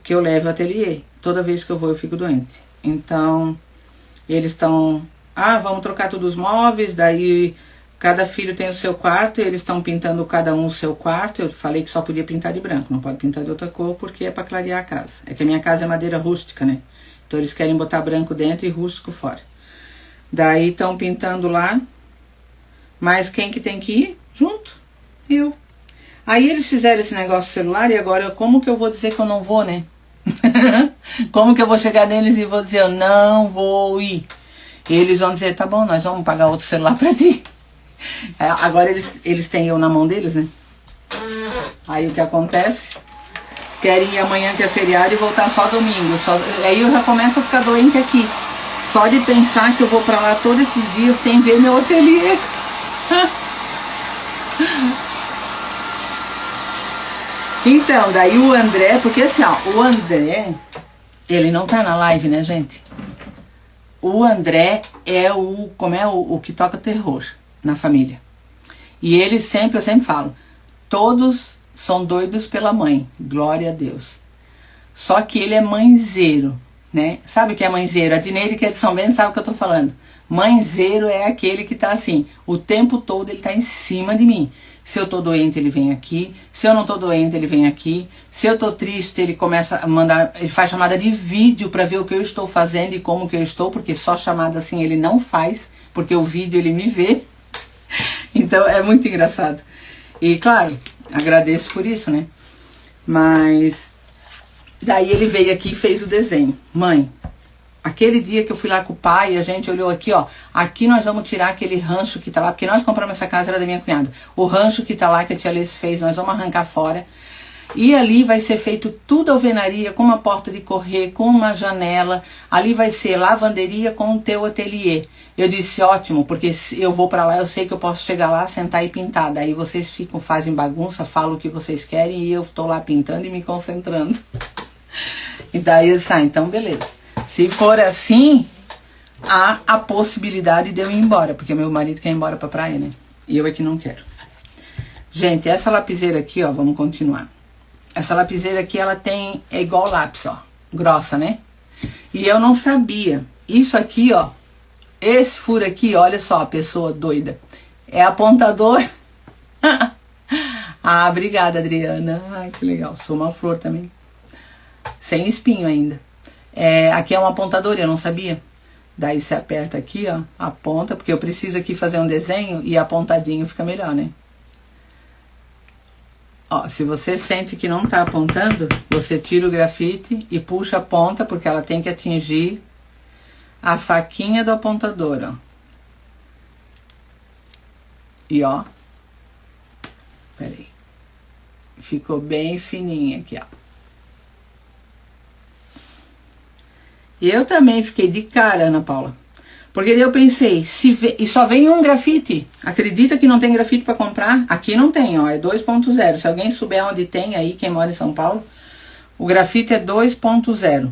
que eu leve o ateliê. Toda vez que eu vou eu fico doente. Então, eles estão... Ah, vamos trocar todos os móveis, daí cada filho tem o seu quarto, e eles estão pintando cada um o seu quarto. Eu falei que só podia pintar de branco, não pode pintar de outra cor, porque é pra clarear a casa. É que a minha casa é madeira rústica, né? Então eles querem botar branco dentro e rústico fora. Daí estão pintando lá, mas quem que tem que ir? Junto, eu. Aí eles fizeram esse negócio celular e agora como que eu vou dizer que eu não vou, né? Como que eu vou chegar neles e vou dizer eu não vou ir? E eles vão dizer, tá bom, nós vamos pagar outro celular pra ti. Agora eles têm eu na mão deles, né? Aí o que acontece? Querem ir amanhã que é feriado e voltar só domingo. Aí eu já começo a ficar doente aqui. Só de pensar que eu vou pra lá todos esses dias sem ver meu ateliê. Então, daí o André, porque assim, ó, o André, ele não tá na live, né, gente? O André é o que toca terror na família. E ele eu sempre falo, todos são doidos pela mãe, glória a Deus. Só que ele é mãezeiro, né? Sabe o que é mãezeiro? A Dineide, que é de São Bento, sabe o que eu tô falando. Mãezeiro é aquele que tá assim, o tempo todo ele tá em cima de mim. Se eu tô doente, ele vem aqui. Se eu não tô doente, ele vem aqui. Se eu tô triste, ele começa a mandar, ele faz chamada de vídeo para ver o que eu estou fazendo e como que eu estou, porque só chamada assim ele não faz, porque o vídeo ele me vê. Então é muito engraçado. E claro, agradeço por isso, né? Mas daí ele veio aqui e fez o desenho. Mãe, aquele dia que eu fui lá com o pai, a gente olhou aqui, ó. Aqui nós vamos tirar aquele rancho que tá lá, porque nós compramos essa casa, era da minha cunhada. O rancho que tá lá, que a tia Alice fez, nós vamos arrancar fora. E ali vai ser feito tudo alvenaria, com uma porta de correr, com uma janela. Ali vai ser lavanderia com o teu ateliê. Eu disse, ótimo, porque se eu vou pra lá, eu sei que eu posso chegar lá, sentar e pintar. Daí vocês ficam, fazem bagunça, falam o que vocês querem e eu tô lá pintando e me concentrando. E daí eu disse, então beleza. Se for assim, há a possibilidade de eu ir embora, porque meu marido quer ir embora pra praia, né? E eu é que não quero. Gente, essa lapiseira aqui, ó, vamos continuar. Essa lapiseira aqui, ela tem, é igual lápis, ó, grossa, né? E eu não sabia. Isso aqui, ó, esse furo aqui, olha só, a pessoa doida. É apontador. Ah, obrigada, Adriana. Ai, que legal. Sou uma flor também. Sem espinho ainda. Aqui é um apontador, eu não sabia. Daí você aperta aqui, ó, aponta, porque eu preciso aqui fazer um desenho e apontadinho fica melhor, né? Ó, se você sente que não tá apontando, você tira o grafite e puxa a ponta, porque ela tem que atingir a faquinha do apontador, ó. E ó, peraí, ficou bem fininha aqui, ó. E eu também fiquei de cara, Ana Paula. Porque daí eu pensei, e só vem um grafite. Acredita que não tem grafite para comprar? Aqui não tem, ó, é 2.0. Se alguém souber onde tem aí, quem mora em São Paulo, o grafite é 2.0.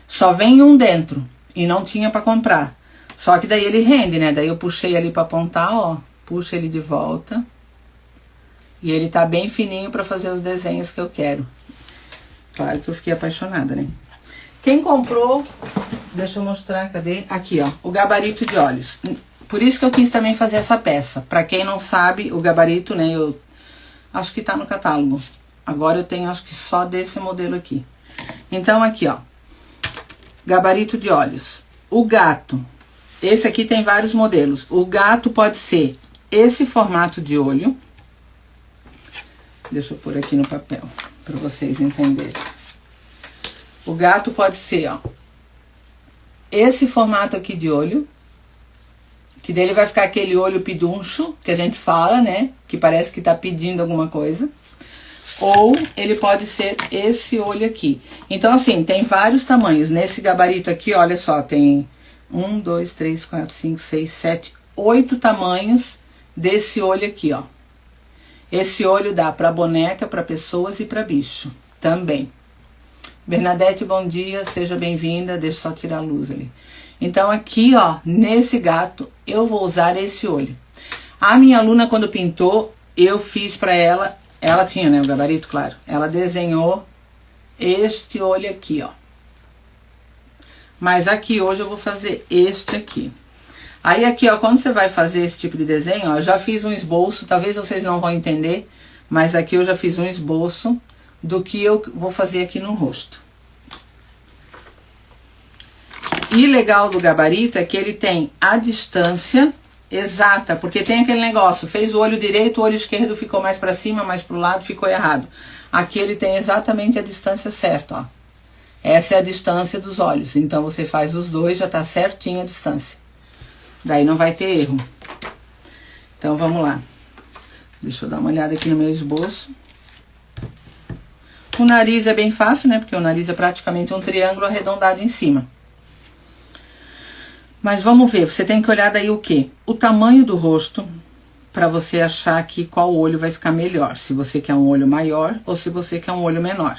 Só vem um dentro e não tinha para comprar. Só que daí ele rende, né? Daí eu puxei ali para apontar, ó, puxa ele de volta. E ele tá bem fininho para fazer os desenhos que eu quero. Claro que eu fiquei apaixonada, né? Quem comprou, deixa eu mostrar, cadê? Aqui, ó, o gabarito de olhos. Por isso que eu quis também fazer essa peça. Pra quem não sabe, o gabarito, né, eu acho que tá no catálogo. Agora eu tenho, acho que só desse modelo aqui. Então, aqui, ó, gabarito de olhos. O gato, esse aqui tem vários modelos. O gato pode ser esse formato de olho. Deixa eu pôr aqui no papel, pra vocês entenderem. O gato pode ser, ó, esse formato aqui de olho, que dele vai ficar aquele olho piduncho, que a gente fala, né, que parece que tá pedindo alguma coisa. Ou ele pode ser esse olho aqui. Então, assim, tem vários tamanhos. Nesse gabarito aqui, olha só, tem 1, 2, 3, 4, 5, 6, 7, 8 tamanhos desse olho aqui, ó. Esse olho dá pra boneca, pra pessoas e pra bicho também. Bernadette, bom dia, seja bem-vinda, deixa eu só tirar a luz ali. Então aqui, ó, nesse gato, eu vou usar esse olho. A minha aluna, quando pintou, eu fiz pra ela, ela tinha, né, o gabarito, claro. Ela desenhou este olho aqui, ó. Mas aqui, hoje eu vou fazer este aqui. Aí aqui, ó, quando você vai fazer esse tipo de desenho, ó, eu já fiz um esboço, talvez vocês não vão entender, mas aqui eu já fiz um esboço do que eu vou fazer aqui no rosto. E legal do gabarito é que ele tem a distância exata, porque tem aquele negócio, fez o olho direito, o olho esquerdo ficou mais para cima, mais pro lado, ficou errado. Aqui ele tem exatamente a distância certa, ó. Essa é a distância dos olhos, então você faz os dois, já tá certinho a distância. Daí não vai ter erro. Então vamos lá. Deixa eu dar uma olhada aqui no meu esboço. O nariz é bem fácil, né? Porque o nariz é praticamente um triângulo arredondado em cima. Mas vamos ver, você tem que olhar daí o quê? O tamanho do rosto, para você achar aqui qual olho vai ficar melhor. Se você quer um olho maior ou se você quer um olho menor.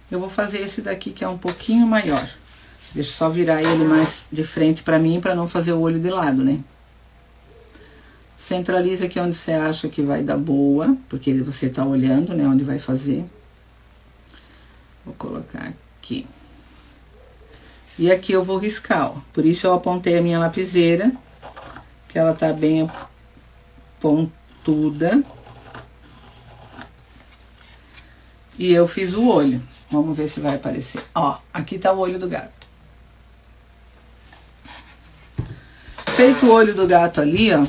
Eu vou fazer esse daqui que é um pouquinho maior. Deixa eu só virar ele mais de frente para mim, para não fazer o olho de lado, né? Centraliza aqui onde você acha que vai dar boa, porque você tá olhando, né, onde vai fazer. Vou colocar aqui. E aqui eu vou riscar, ó. Por isso eu apontei a minha lapiseira, que ela tá bem pontuda. E eu fiz o olho. Vamos ver se vai aparecer. Ó, aqui tá o olho do gato. Feito o olho do gato ali, ó.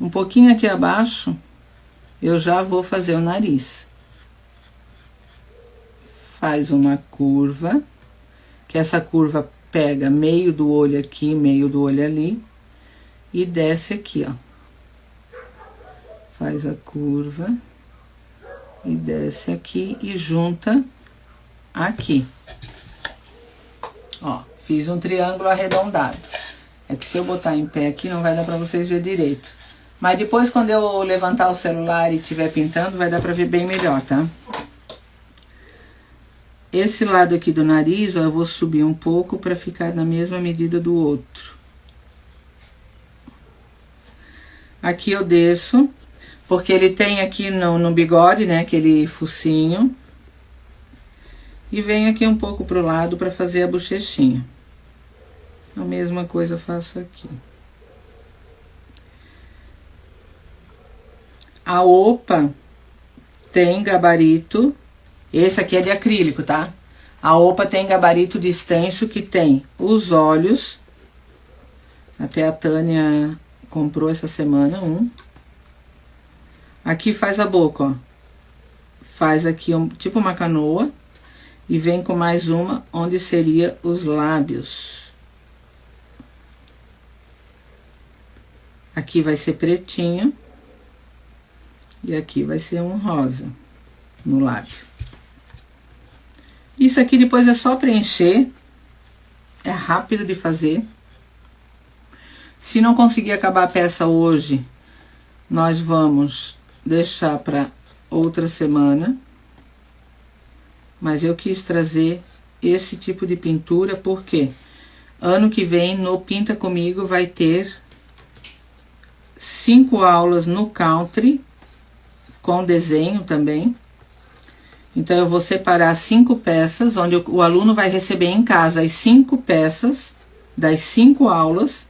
Um pouquinho aqui abaixo, eu já vou fazer o nariz. Faz uma curva, que essa curva pega meio do olho aqui, meio do olho ali, e desce aqui, ó. Faz a curva e desce aqui e junta aqui. Ó, fiz um triângulo arredondado. É que se eu botar em pé aqui não vai dar pra vocês verem direito. Mas depois, quando eu levantar o celular e estiver pintando, vai dar pra ver bem melhor, tá? Esse lado aqui do nariz, ó, eu vou subir um pouco pra ficar na mesma medida do outro. Aqui eu desço, porque ele tem aqui no bigode, né, aquele focinho. E venho aqui um pouco pro lado pra fazer a bochechinha. A mesma coisa eu faço aqui. A OPA tem gabarito, esse aqui é de acrílico, tá? A OPA tem gabarito de stencil que tem os olhos, até a Tânia comprou essa semana um. Aqui faz a boca, ó. Faz aqui tipo uma canoa e vem com mais uma onde seria os lábios. Aqui vai ser pretinho. E aqui vai ser um rosa no lábio. Isso aqui depois é só preencher. É rápido de fazer. Se não conseguir acabar a peça hoje, nós vamos deixar para outra semana. Mas eu quis trazer esse tipo de pintura porque ano que vem no Pinta Comigo vai ter 5 aulas no Country, com desenho também. Então, eu vou separar 5 peças, onde o aluno vai receber em casa as 5 peças, das 5 aulas,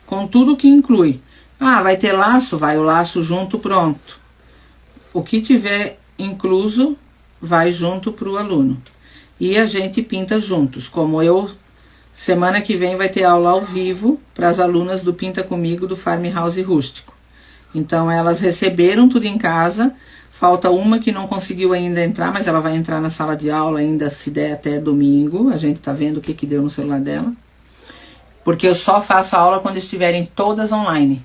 com tudo que inclui. Ah, vai ter laço? Vai o laço junto, pronto. O que tiver incluso, vai junto para o aluno. E a gente pinta juntos, como eu... Semana que vem vai ter aula ao vivo para as alunas do Pinta Comigo do Farmhouse Rústico. Então, elas receberam tudo em casa, falta uma que não conseguiu ainda entrar, mas ela vai entrar na sala de aula ainda, se der até domingo. A gente tá vendo o que deu no celular dela. Porque eu só faço a aula quando estiverem todas online.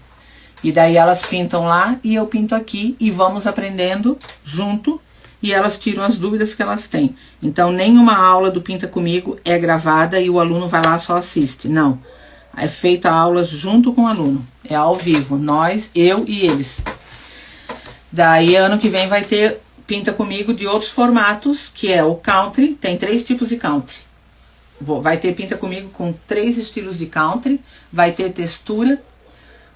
E daí elas pintam lá e eu pinto aqui e vamos aprendendo junto e elas tiram as dúvidas que elas têm. Então, nenhuma aula do Pinta Comigo é gravada e o aluno vai lá só assiste. Não. É feita a aula junto com o aluno. É ao vivo. Nós, eu e eles. Daí, ano que vem vai ter Pinta Comigo de outros formatos, que é o Country. Tem 3 tipos de Country. Vai ter Pinta Comigo com 3 estilos de Country. Vai ter textura.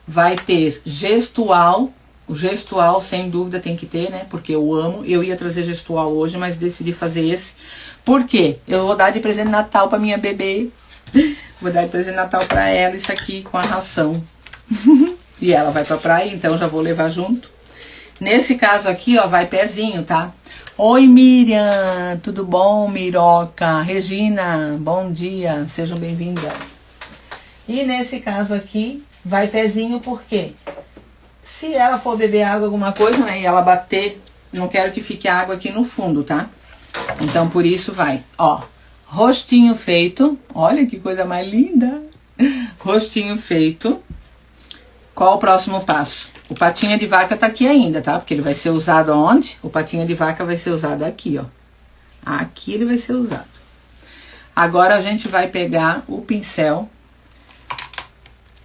Vai ter gestual. O gestual, sem dúvida, tem que ter, né? Porque eu amo. Eu ia trazer gestual hoje, mas decidi fazer esse. Por quê? Eu vou dar de presente de Natal pra minha bebê. Vou dar de presente de Natal pra ela, isso aqui com a ração. E ela vai pra praia, então já vou levar junto. Nesse caso aqui, ó, vai pezinho, tá? Oi, Miriam, tudo bom, Miroca? Regina, bom dia, sejam bem-vindas. E nesse caso aqui, vai pezinho por quê? Se ela for beber água, alguma coisa, né, e ela bater, não quero que fique água aqui no fundo, tá? Então, por isso vai, ó. Rostinho feito, olha que coisa mais linda. Rostinho feito. Qual o próximo passo? O patinha de vaca tá aqui ainda, tá? Porque ele vai ser usado onde? O patinha de vaca vai ser usado aqui, ó. Aqui ele vai ser usado. Agora a gente vai pegar o pincel,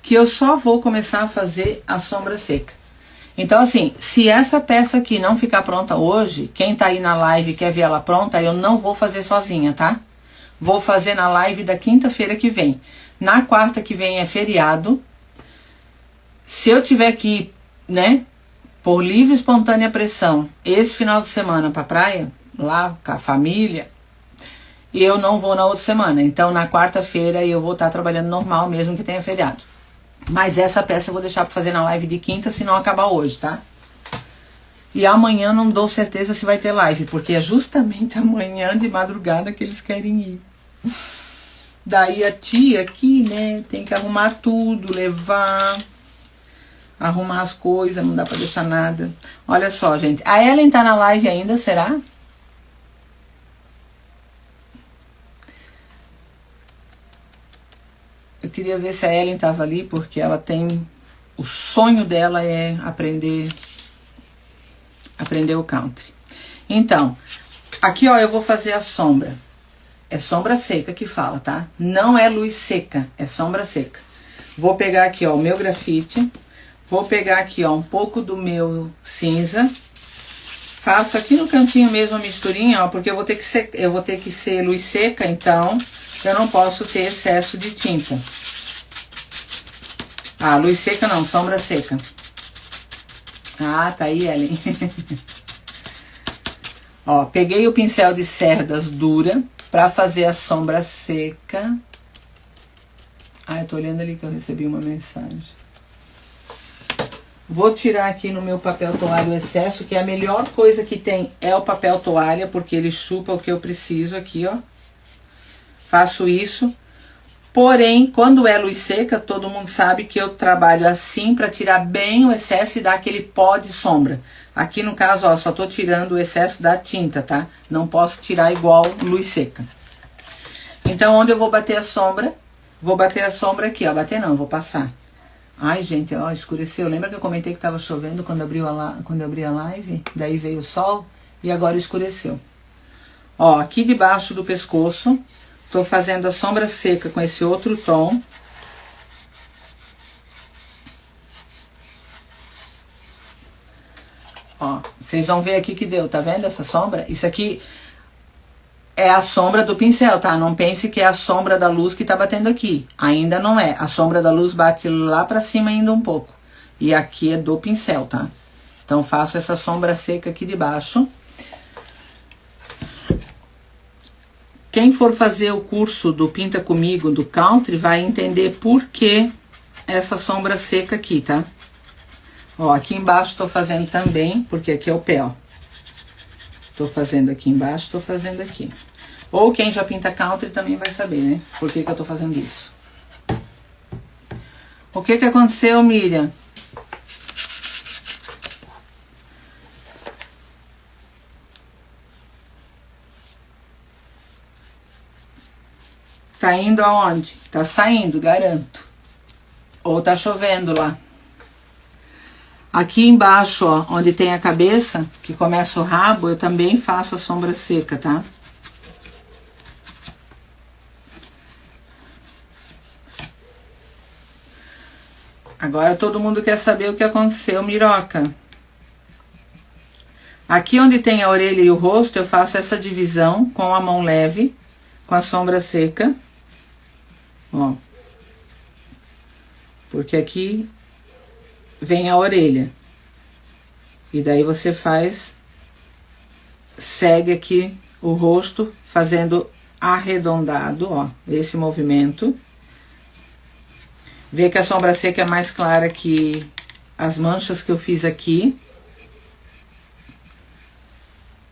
que eu só vou começar a fazer a sombra seca. Então, assim, se essa peça aqui não ficar pronta hoje, quem tá aí na live e quer ver ela pronta, eu não vou fazer sozinha, tá? Vou fazer na live da quinta-feira que vem. Na quarta que vem é feriado. Se eu tiver que, né, por livre e espontânea pressão, esse final de semana pra praia, lá com a família. E eu não vou na outra semana. Então na quarta-feira eu vou estar trabalhando normal, mesmo que tenha feriado. Mas essa peça eu vou deixar pra fazer na live de quinta, se não acabar hoje, tá? E amanhã não dou certeza se vai ter live, porque é justamente amanhã de madrugada que eles querem ir. Daí a tia aqui, né, tem que arrumar tudo, levar, arrumar as coisas, não dá pra deixar nada. Olha só, gente, a Ellen tá na live ainda, será? Eu queria ver se a Ellen tava ali, porque ela tem... O sonho dela é aprender o country. Então, aqui ó, eu vou fazer a sombra. É sombra seca que fala, tá? Não é luz seca, é sombra seca. Vou pegar aqui ó, o meu grafite. Vou pegar aqui ó, um pouco do meu cinza. Faço aqui no cantinho mesmo a misturinha, ó, porque eu vou ter que ser luz seca, então eu não posso ter excesso de tinta. Ah, luz seca não, sombra seca. Ah, tá aí, Ellen. Ó, peguei o pincel de cerdas dura pra fazer a sombra seca. Ah, eu tô olhando ali que eu recebi uma mensagem. Vou tirar aqui no meu papel toalha o excesso, que a melhor coisa que tem é o papel toalha, porque ele chupa o que eu preciso aqui, ó. Faço isso. Porém, quando é luz seca, todo mundo sabe que eu trabalho assim pra tirar bem o excesso e dar aquele pó de sombra. Aqui no caso, ó, só tô tirando o excesso da tinta, tá? Não posso tirar igual luz seca. Então, onde eu vou bater a sombra? Vou bater a sombra aqui, ó. Bater não, vou passar. Ai, gente, ó, escureceu. Lembra que eu comentei que tava chovendo quando eu abri a live? Daí veio o sol e agora escureceu. Ó, aqui debaixo do pescoço, tô fazendo a sombra seca com esse outro tom. Ó, vocês vão ver aqui que deu, tá vendo essa sombra? Isso aqui é a sombra do pincel, tá? Não pense que é a sombra da luz que tá batendo aqui. Ainda não é. A sombra da luz bate lá pra cima ainda um pouco. E aqui é do pincel, tá? Então faço essa sombra seca aqui de baixo. Quem for fazer o curso do Pinta Comigo, do Country, vai entender por que essa sombra seca aqui, tá? Ó, aqui embaixo tô fazendo também, porque aqui é o pé, ó. Tô fazendo aqui embaixo, tô fazendo aqui. Ou quem já pinta country também vai saber, né? Por que que eu tô fazendo isso. O que que aconteceu, Miriam? Tá indo aonde? Tá saindo, garanto. Ou tá chovendo lá. Aqui embaixo, ó, onde tem a cabeça, que começa o rabo, eu também faço a sombra seca, tá? Agora todo mundo quer saber o que aconteceu, Miroca. Aqui onde tem a orelha e o rosto, eu faço essa divisão com a mão leve, com a sombra seca. Ó. Porque aqui vem a orelha. E daí você segue aqui o rosto, fazendo arredondado, ó, esse movimento. Vê que a sombra seca é mais clara que as manchas que eu fiz aqui.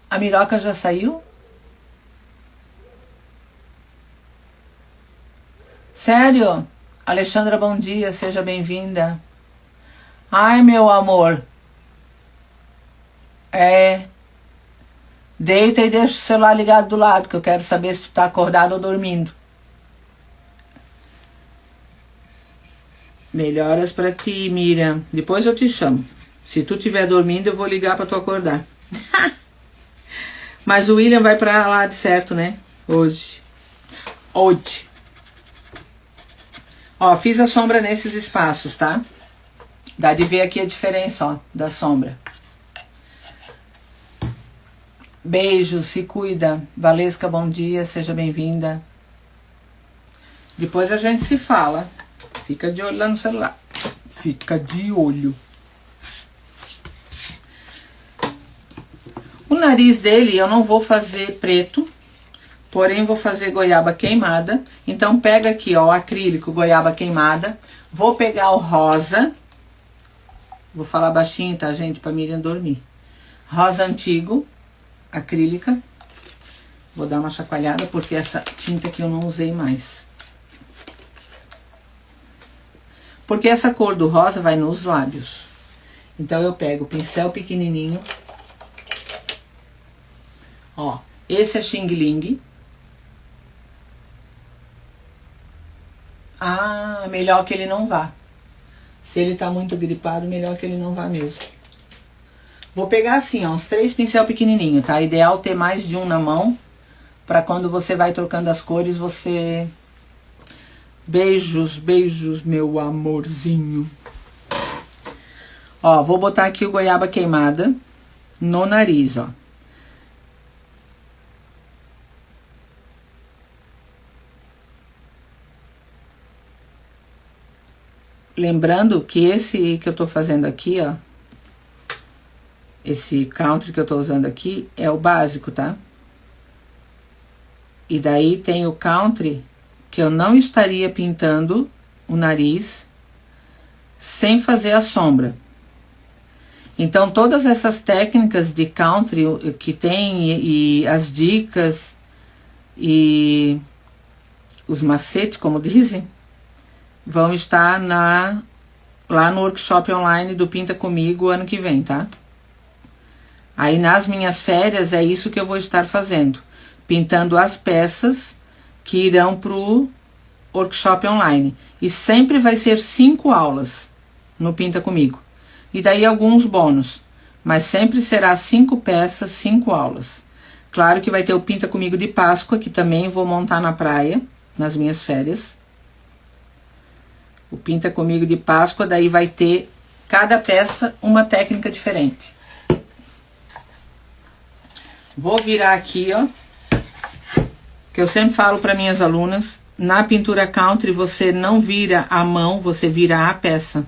A Miroca já saiu? Sério? Alexandra, bom dia, seja bem-vinda. Ai, meu amor. Deita e deixa o celular ligado do lado, que eu quero saber se tu tá acordado ou dormindo. Melhoras pra ti, Miriam. Depois eu te chamo. Se tu estiver dormindo, eu vou ligar pra tu acordar. Mas o William vai pra lá de certo, né? Hoje. Ó, fiz a sombra nesses espaços, tá? Dá de ver aqui a diferença, ó, da sombra. Beijo, se cuida. Valesca, bom dia, seja bem-vinda. Depois a gente se fala. Fica de olho lá no celular. Fica de olho. nariz dele eu não vou fazer preto, porém vou fazer goiaba queimada. Então pega aqui, ó, o acrílico goiaba queimada. Vou pegar o rosa. Vou falar baixinho, tá, gente, pra Miriam dormir. Rosa antigo, acrílica. Vou dar uma chacoalhada porque essa tinta aqui eu não usei mais. Porque essa cor do rosa vai nos lábios. Então eu pego o pincel pequenininho. Ó, esse é Xing Ling. Ah, melhor que ele não vá. Se ele tá muito gripado, melhor que ele não vá mesmo. Vou pegar assim, ó, uns 3 pincel pequenininho, tá? Ideal ter mais de um na mão, pra quando você vai trocando as cores, você... Beijos, beijos, meu amorzinho. Ó, vou botar aqui o goiaba queimada no nariz, ó. Lembrando que esse que eu tô fazendo aqui, ó, esse country que eu tô usando aqui é o básico, tá? E daí tem o country que eu não estaria pintando o nariz sem fazer a sombra. Então, todas essas técnicas de country que tem e as dicas e os macetes, como dizem, vão estar lá no workshop online do Pinta Comigo ano que vem, tá? Aí nas minhas férias é isso que eu vou estar fazendo. Pintando as peças que irão pro workshop online. E sempre vai ser 5 aulas no Pinta Comigo. E daí alguns bônus. Mas sempre será 5 peças, 5 aulas. Claro que vai ter o Pinta Comigo de Páscoa, que também vou montar na praia, nas minhas férias. O Pinta Comigo de Páscoa, daí vai ter cada peça uma técnica diferente. Vou virar aqui, ó. Que eu sempre falo para minhas alunas, na pintura country você não vira a mão, você vira a peça.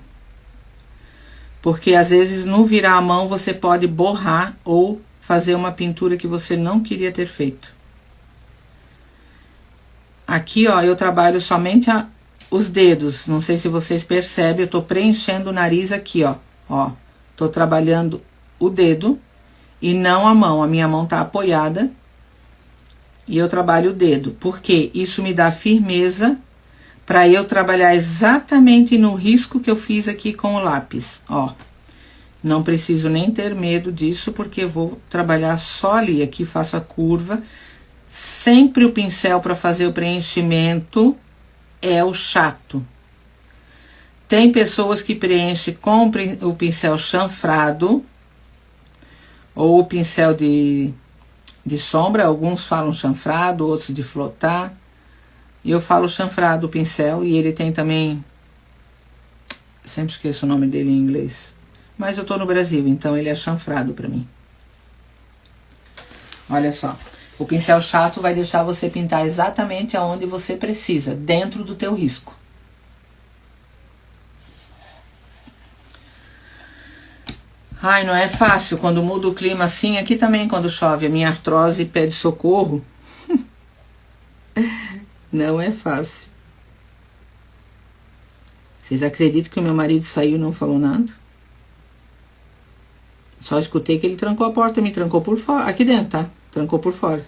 Porque às vezes no virar a mão você pode borrar ou fazer uma pintura que você não queria ter feito. Aqui, ó, eu trabalho somente os dedos, não sei se vocês percebem, eu tô preenchendo o nariz aqui, ó. Ó, tô trabalhando o dedo e não a mão, a minha mão tá apoiada e eu trabalho o dedo, porque isso me dá firmeza para eu trabalhar exatamente no risco que eu fiz aqui com o lápis, ó. Não preciso nem ter medo disso, porque eu vou trabalhar só ali, aqui faço a curva, sempre o pincel para fazer o preenchimento é o chato. Tem pessoas que preenchem com o pincel chanfrado ou o pincel de sombra, alguns falam chanfrado, outros de flotar. Eu falo chanfrado o pincel e ele tem também, sempre esqueço o nome dele em inglês, mas eu tô no Brasil, então ele é chanfrado pra mim. Olha só. O pincel chato vai deixar você pintar exatamente aonde você precisa, dentro do teu risco. Ai, não é fácil quando muda o clima assim, aqui também quando chove, a minha artrose pede socorro. Não é fácil. Vocês acreditam que o meu marido saiu e não falou nada? Só escutei que ele trancou a porta, me trancou por fora, aqui dentro, tá? Trancou por fora.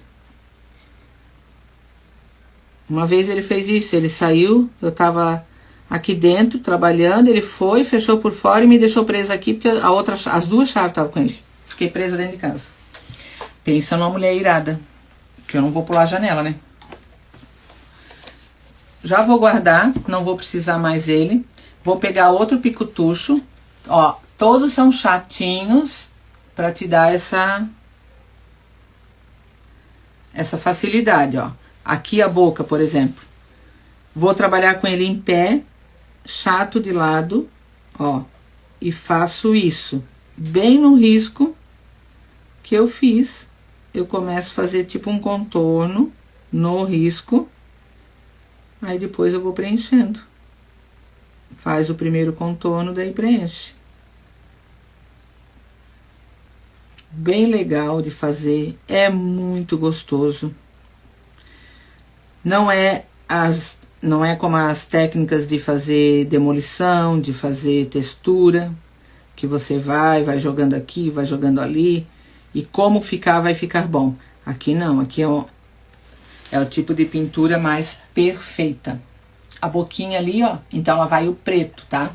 Uma vez ele fez isso, ele saiu, eu tava aqui dentro trabalhando, ele foi, fechou por fora e me deixou presa aqui, porque as 2 chaves estavam com ele. Fiquei presa dentro de casa. Pensa numa mulher irada, que eu não vou pular a janela, né? Já vou guardar, não vou precisar mais ele. Vou pegar outro picotucho, ó, todos são chatinhos pra te dar essa facilidade, ó. Aqui a boca, por exemplo. Vou trabalhar com ele em pé, chato de lado, ó. E faço isso bem no risco que eu fiz. Eu começo a fazer tipo um contorno no risco. Aí depois eu vou preenchendo. Faz o primeiro contorno, daí preenche. bem legal de fazer, é muito gostoso. Não é como as técnicas de fazer demolição, de fazer textura, que você vai jogando aqui, vai jogando ali, e como ficar, vai ficar bom. Aqui não, aqui é o tipo de pintura mais perfeita. A boquinha ali, ó, então ela vai o preto, tá?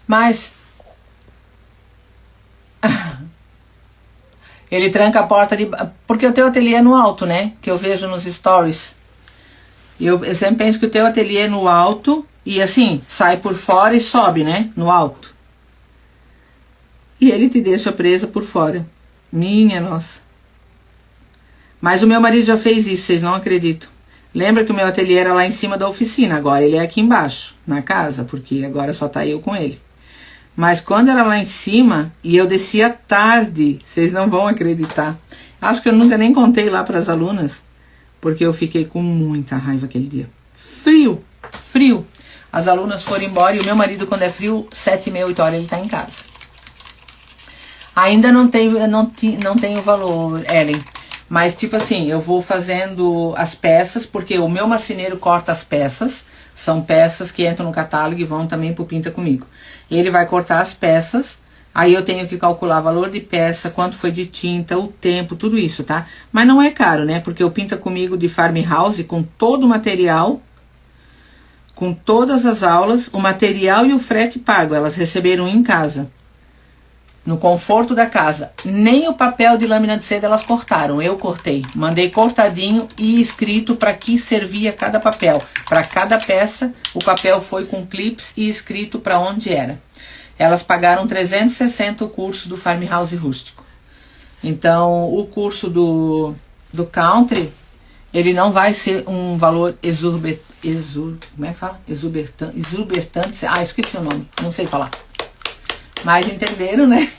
Mas ele tranca a porta porque o teu ateliê é no alto, né? Que eu vejo nos stories. Eu sempre penso que o teu ateliê é no alto e assim, sai por fora e sobe, né? No alto. E ele te deixa presa por fora. Minha nossa. Mas o meu marido já fez isso, vocês não acreditam. Lembra que o meu ateliê era lá em cima da oficina, agora ele é aqui embaixo, na casa, porque agora só tá eu com ele. Mas quando era lá em cima, e eu descia tarde, vocês não vão acreditar. Acho que eu nunca nem contei lá para as alunas, porque eu fiquei com muita raiva aquele dia. Frio, frio. As alunas foram embora e o meu marido, quando é frio, 7h30, 8h, ele tá em casa. Ainda não tenho valor, Ellen. Mas tipo assim, eu vou fazendo as peças, porque o meu marceneiro corta as peças. São peças que entram no catálogo e vão também pro Pinta Comigo. Ele vai cortar as peças, aí eu tenho que calcular valor de peça, quanto foi de tinta, o tempo, tudo isso, tá? Mas não é caro, né? Porque o Pinta Comigo de Farmhouse, com todo o material, com todas as aulas, o material e o frete pago, elas receberam em casa. No conforto da casa. Nem o papel de lâmina de seda elas cortaram, eu cortei. Mandei cortadinho e escrito para que servia cada papel. Para cada peça, o papel foi com clips e escrito para onde era. Elas pagaram 360 o curso do Farmhouse Rústico. Então, o curso do Country, ele não vai ser um valor exuberante. Como é que fala? Exuberante. Ah, esqueci o nome, não sei falar. Mas entenderam, né?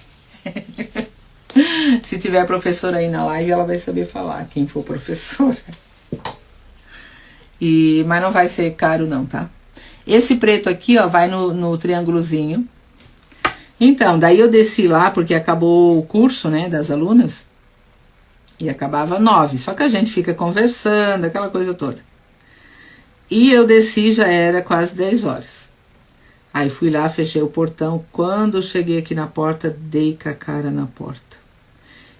Se tiver professora aí na live, ela vai saber falar, quem for professora. Mas não vai ser caro não, tá? Esse preto aqui, ó, vai no triângulozinho. Então, daí eu desci lá, porque acabou o curso, né, das alunas. E acabava 9, só que a gente fica conversando, aquela coisa toda. E eu desci, já era quase 10h. Aí fui lá, fechei o portão. Quando eu cheguei aqui na porta, dei com a cara na porta.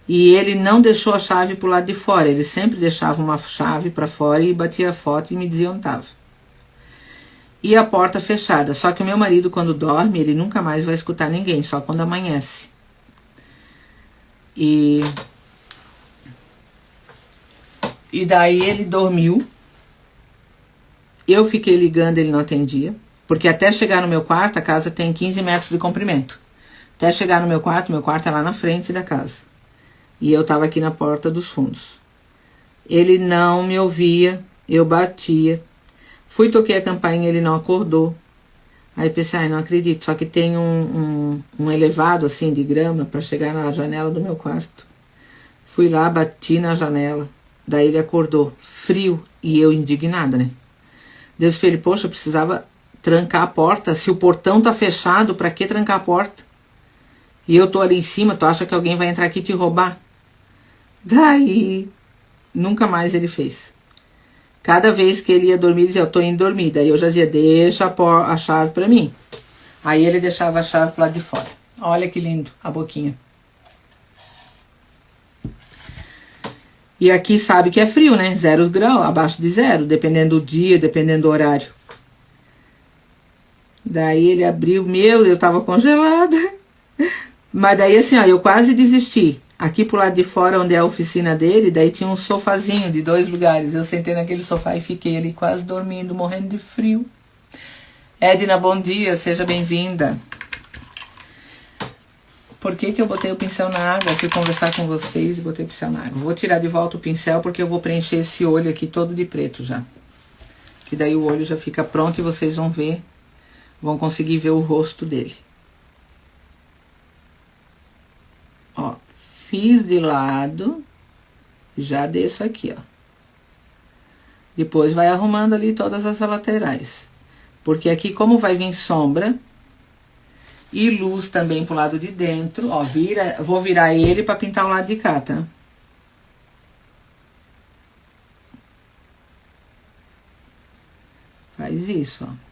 E ele não deixou a chave pro lado de fora. Ele sempre deixava uma chave para fora e batia a foto e me dizia onde estava. E a porta fechada. Só que o meu marido, quando dorme, ele nunca mais vai escutar ninguém, só quando amanhece. E daí ele dormiu. Eu fiquei ligando, ele não atendia. Porque até chegar no meu quarto, a casa tem 15 metros de comprimento. Até chegar no meu quarto é lá na frente da casa. E eu tava aqui na porta dos fundos. Ele não me ouvia, eu batia. Fui, toquei a campainha, ele não acordou. Aí pensei, não acredito, só que tem um elevado assim de grama para chegar na janela do meu quarto. Fui lá, bati na janela. Daí ele acordou, frio, e eu indignada, né? Deus falei, poxa, eu precisava trancar a porta. Se o portão tá fechado, pra que trancar a porta? E eu tô ali em cima, tu acha que alguém vai entrar aqui e te roubar? Daí, nunca mais ele fez. Cada vez que ele ia dormir, ele dizia, eu tô indo dormir. Daí eu já dizia, deixa a chave pra mim. Aí ele deixava a chave pro lado de fora. Olha que lindo, a boquinha. E aqui sabe que é frio, né? 0 graus, abaixo de 0, dependendo do dia, dependendo do horário. Daí ele abriu, eu tava congelada. Mas daí assim, ó, eu quase desisti. Aqui pro lado de fora, onde é a oficina dele, daí tinha um sofazinho de 2 lugares. Eu sentei naquele sofá e fiquei ali quase dormindo, morrendo de frio. Edna, bom dia, seja bem-vinda. Por que eu botei o pincel na água? Eu fui conversar com vocês e botei o pincel na água. Vou tirar de volta o pincel porque eu vou preencher esse olho aqui todo de preto já. Que daí o olho já fica pronto e vocês vão ver. Vão conseguir ver o rosto dele. Ó, fiz de lado. Já desço aqui, ó. Depois vai arrumando ali todas as laterais. Porque aqui, como vai vir sombra e luz também pro lado de dentro, ó, vou virar ele pra pintar o lado de cá, tá? Faz isso, ó.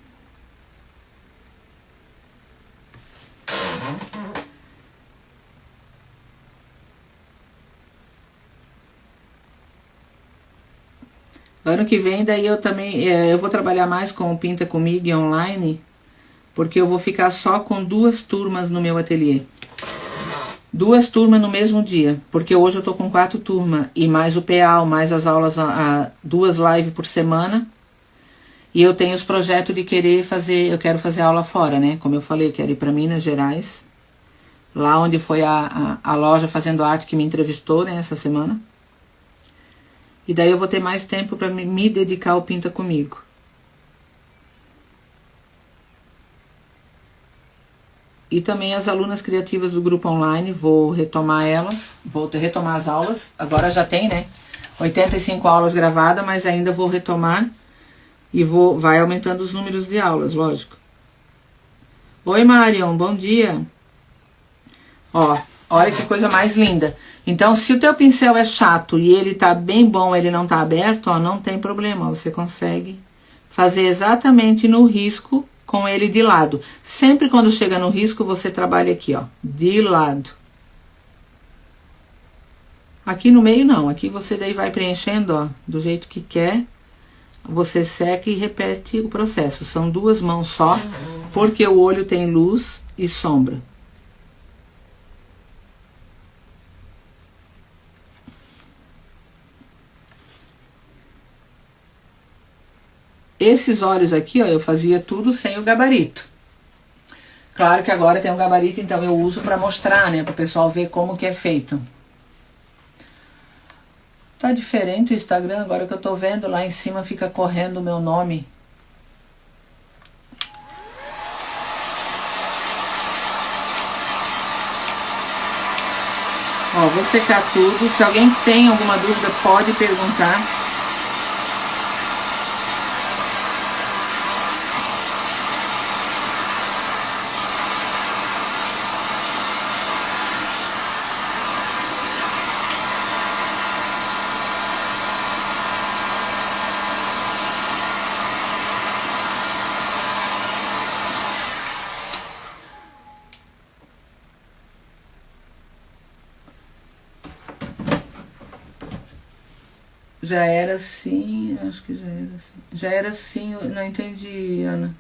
Ano que vem, daí eu também, eu vou trabalhar mais com o Pinta Comigo e online, porque eu vou ficar só com 2 turmas no meu ateliê. 2 turmas no mesmo dia, porque hoje eu tô com 4 turmas, e mais o PA, mais as aulas, 2 lives por semana, e eu tenho os projetos de querer fazer, eu quero fazer aula fora, né? Como eu falei, eu quero ir para Minas Gerais, lá onde foi a loja Fazendo Arte que me entrevistou, né, essa semana. E daí eu vou ter mais tempo para me dedicar ao Pinta Comigo. E também as alunas criativas do grupo online, vou retomar elas, vou retomar as aulas. Agora já tem, né? 85 aulas gravadas, mas ainda vou retomar e vai aumentando os números de aulas, lógico. Oi, Marion, bom dia. Ó, olha que coisa mais linda. Então, se o teu pincel é chato e ele tá bem bom, ele não tá aberto, ó, não tem problema, ó, você consegue fazer exatamente no risco com ele de lado. Sempre quando chega no risco, você trabalha aqui, ó, de lado. Aqui no meio não, aqui você daí vai preenchendo, ó, do jeito que quer. Você seca e repete o processo. São 2 mãos só, porque o olho tem luz e sombra. Esses olhos aqui, ó, eu fazia tudo sem o gabarito. Claro que agora tem um gabarito, então eu uso pra mostrar, né, pro pessoal ver como que é feito. Tá diferente o Instagram, agora que eu tô vendo, lá em cima fica correndo o meu nome. Ó, vou secar tudo. Se alguém tem alguma dúvida, pode perguntar. Já era assim, acho que já era assim. Já era assim, eu não entendi, Ana.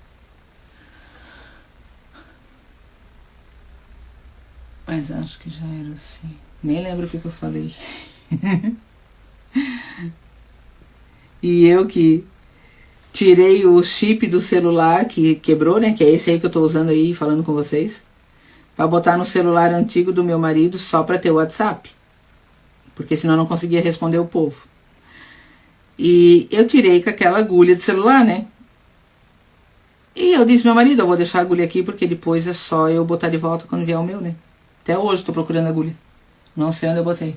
Mas acho que já era assim. Nem lembro o que eu falei. E eu que tirei o chip do celular que quebrou, né? Que é esse aí que eu tô usando aí, falando com vocês. Pra botar no celular antigo do meu marido só pra ter o WhatsApp. Porque senão eu não conseguia responder o povo. E eu tirei com aquela agulha de celular, né? E eu disse, meu marido, eu vou deixar a agulha aqui porque depois é só eu botar de volta quando vier o meu, né? Até hoje tô procurando a agulha. Não sei onde eu botei.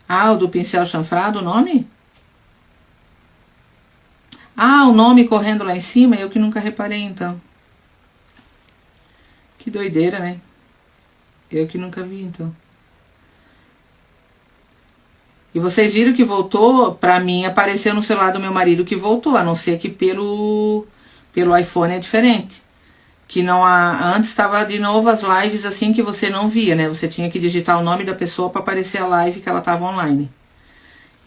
Ah, o do pincel chanfrado, o nome? Ah, o nome correndo lá em cima, eu que nunca reparei então. Que doideira, né? Eu que nunca vi, então. E vocês viram que voltou? Pra mim, apareceu no celular do meu marido que voltou, a não ser que pelo iPhone é diferente. Que não antes estava de novo as lives assim que você não via, né? Você tinha que digitar o nome da pessoa para aparecer a live que ela estava online.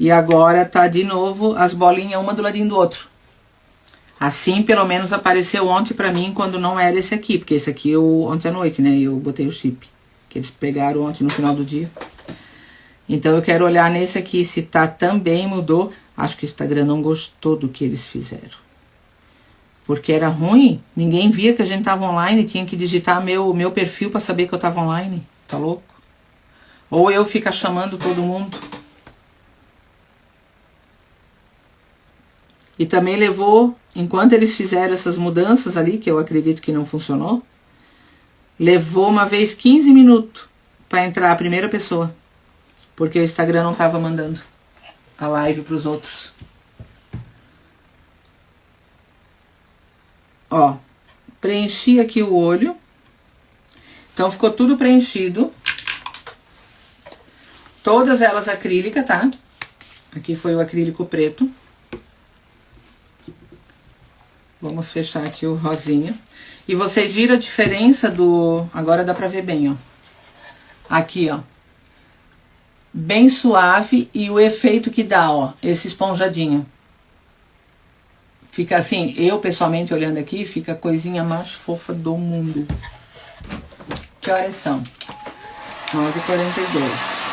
E agora tá de novo as bolinhas uma do ladinho do outro. Assim, pelo menos apareceu ontem pra mim quando não era esse aqui, porque esse aqui ontem à noite, né? Eu botei o chip. Que eles pegaram ontem no final do dia. Então eu quero olhar nesse aqui se tá também mudou. Acho que o Instagram não gostou do que eles fizeram. Porque era ruim, ninguém via que a gente tava online, tinha que digitar meu perfil para saber que eu tava online. Tá louco? Ou eu ficar chamando todo mundo. E também levou, enquanto eles fizeram essas mudanças ali, que eu acredito que não funcionou, levou uma vez 15 minutos para entrar a primeira pessoa. Porque o Instagram não tava mandando. a live para os outros. Ó, preenchi aqui o olho. Então ficou tudo preenchido. Todas elas acrílica, tá? Aqui foi o acrílico preto. Vamos fechar aqui o rosinha. E vocês viram a diferença do... Agora dá pra ver bem, ó. Aqui, ó. Bem suave e o efeito que dá, ó. Esse esponjadinho. Fica assim, eu pessoalmente olhando aqui, fica a coisinha mais fofa do mundo. Que horas são? 9h42.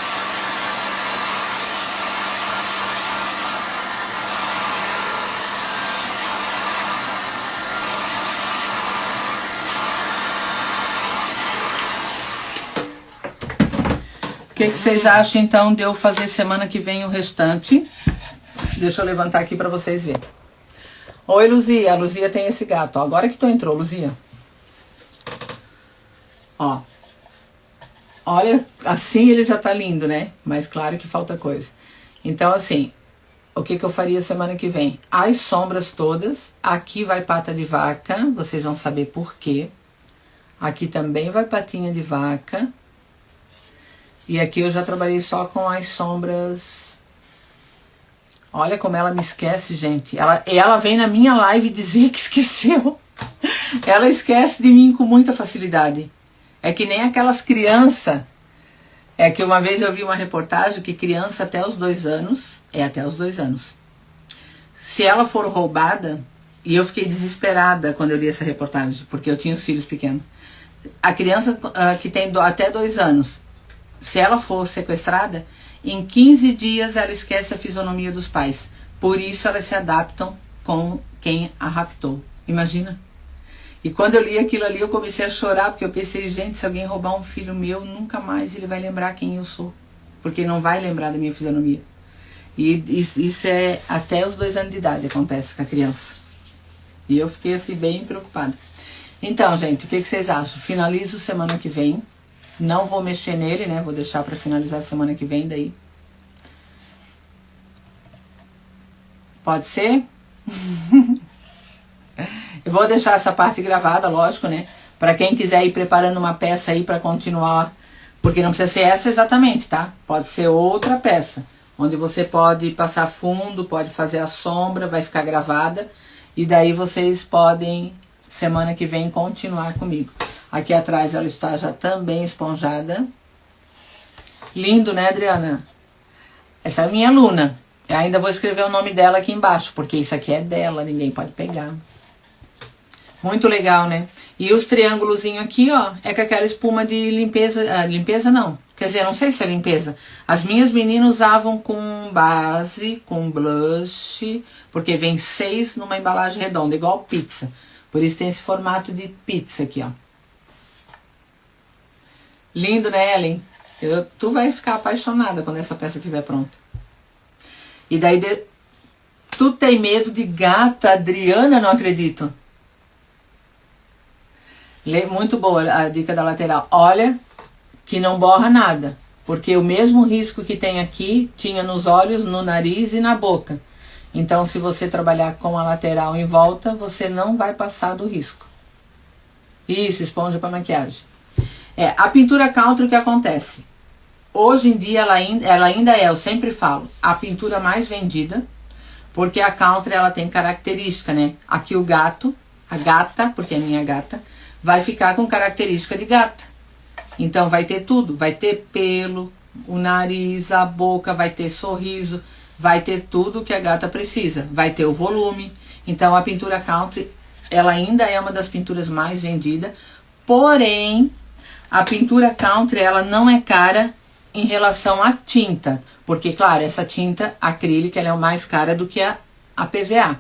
O que vocês acham, então, de eu fazer semana que vem o restante? Deixa eu levantar aqui pra vocês verem. Oi, Luzia. A Luzia tem esse gato. Ó, agora que tu entrou, Luzia. Ó. Olha, assim ele já tá lindo, né? Mas claro que falta coisa. Então, assim, o que eu faria semana que vem? As sombras todas. Aqui vai pata de vaca. Vocês vão saber por quê. Aqui também vai patinha de vaca. E aqui eu já trabalhei só com as sombras. Olha como ela me esquece, gente. Ela vem na minha live dizer que esqueceu. Ela esquece de mim com muita facilidade. É que nem aquelas crianças. É que uma vez eu vi uma reportagem que criança até os 2 anos, é até os 2 anos. Se ela for roubada, e eu fiquei desesperada quando eu li essa reportagem, porque eu tinha os filhos pequenos. A criança que tem até 2 anos, se ela for sequestrada, em 15 dias ela esquece a fisionomia dos pais. Por isso elas se adaptam com quem a raptou. Imagina? E quando eu li aquilo ali, eu comecei a chorar, porque eu pensei, gente, se alguém roubar um filho meu, nunca mais ele vai lembrar quem eu sou. Porque não vai lembrar da minha fisionomia. E isso é até os 2 anos de idade, acontece com a criança. E eu fiquei assim, bem preocupada. Então, gente, o que vocês acham? Finalizo semana que vem. Não vou mexer nele, né? Vou deixar pra finalizar semana que vem daí. Pode ser? Eu vou deixar essa parte gravada, lógico, né? Pra quem quiser ir preparando uma peça aí pra continuar. Porque não precisa ser essa exatamente, tá? Pode ser outra peça. Onde você pode passar fundo, pode fazer a sombra, vai ficar gravada. E daí vocês podem, semana que vem, continuar comigo. Aqui atrás ela está já também esponjada. Lindo, né, Adriana? Essa é a minha aluna. Eu ainda vou escrever o nome dela aqui embaixo, porque isso aqui é dela, ninguém pode pegar. Muito legal, né? E os triângulozinhos aqui, ó, é com aquela espuma de limpeza. Limpeza não. Quer dizer, não sei se é limpeza. As minhas meninas usavam com base, com blush, porque vem 6 numa embalagem redonda, igual pizza. Por isso tem esse formato de pizza aqui, ó. Lindo, né, Ellen? Tu vai ficar apaixonada quando essa peça estiver pronta. E daí, tu tem medo de gata, Adriana? Não acredito. Muito boa a dica da lateral. Olha, que não borra nada. Porque o mesmo risco que tem aqui, tinha nos olhos, no nariz e na boca. Então, se você trabalhar com a lateral em volta, você não vai passar do risco. Isso, esponja para maquiagem. A pintura country, o que acontece? Hoje em dia ela ainda é, eu sempre falo, a pintura mais vendida, porque a country ela tem característica, né? Aqui o gato, a gata, porque é minha gata, vai ficar com característica de gata. Então vai ter tudo, vai ter pelo, o nariz, a boca, vai ter sorriso, vai ter tudo que a gata precisa, vai ter o volume. Então a pintura country, ela ainda é uma das pinturas mais vendidas, porém a pintura country ela não é cara em relação à tinta, porque claro, essa tinta acrílica ela é mais cara do que a PVA.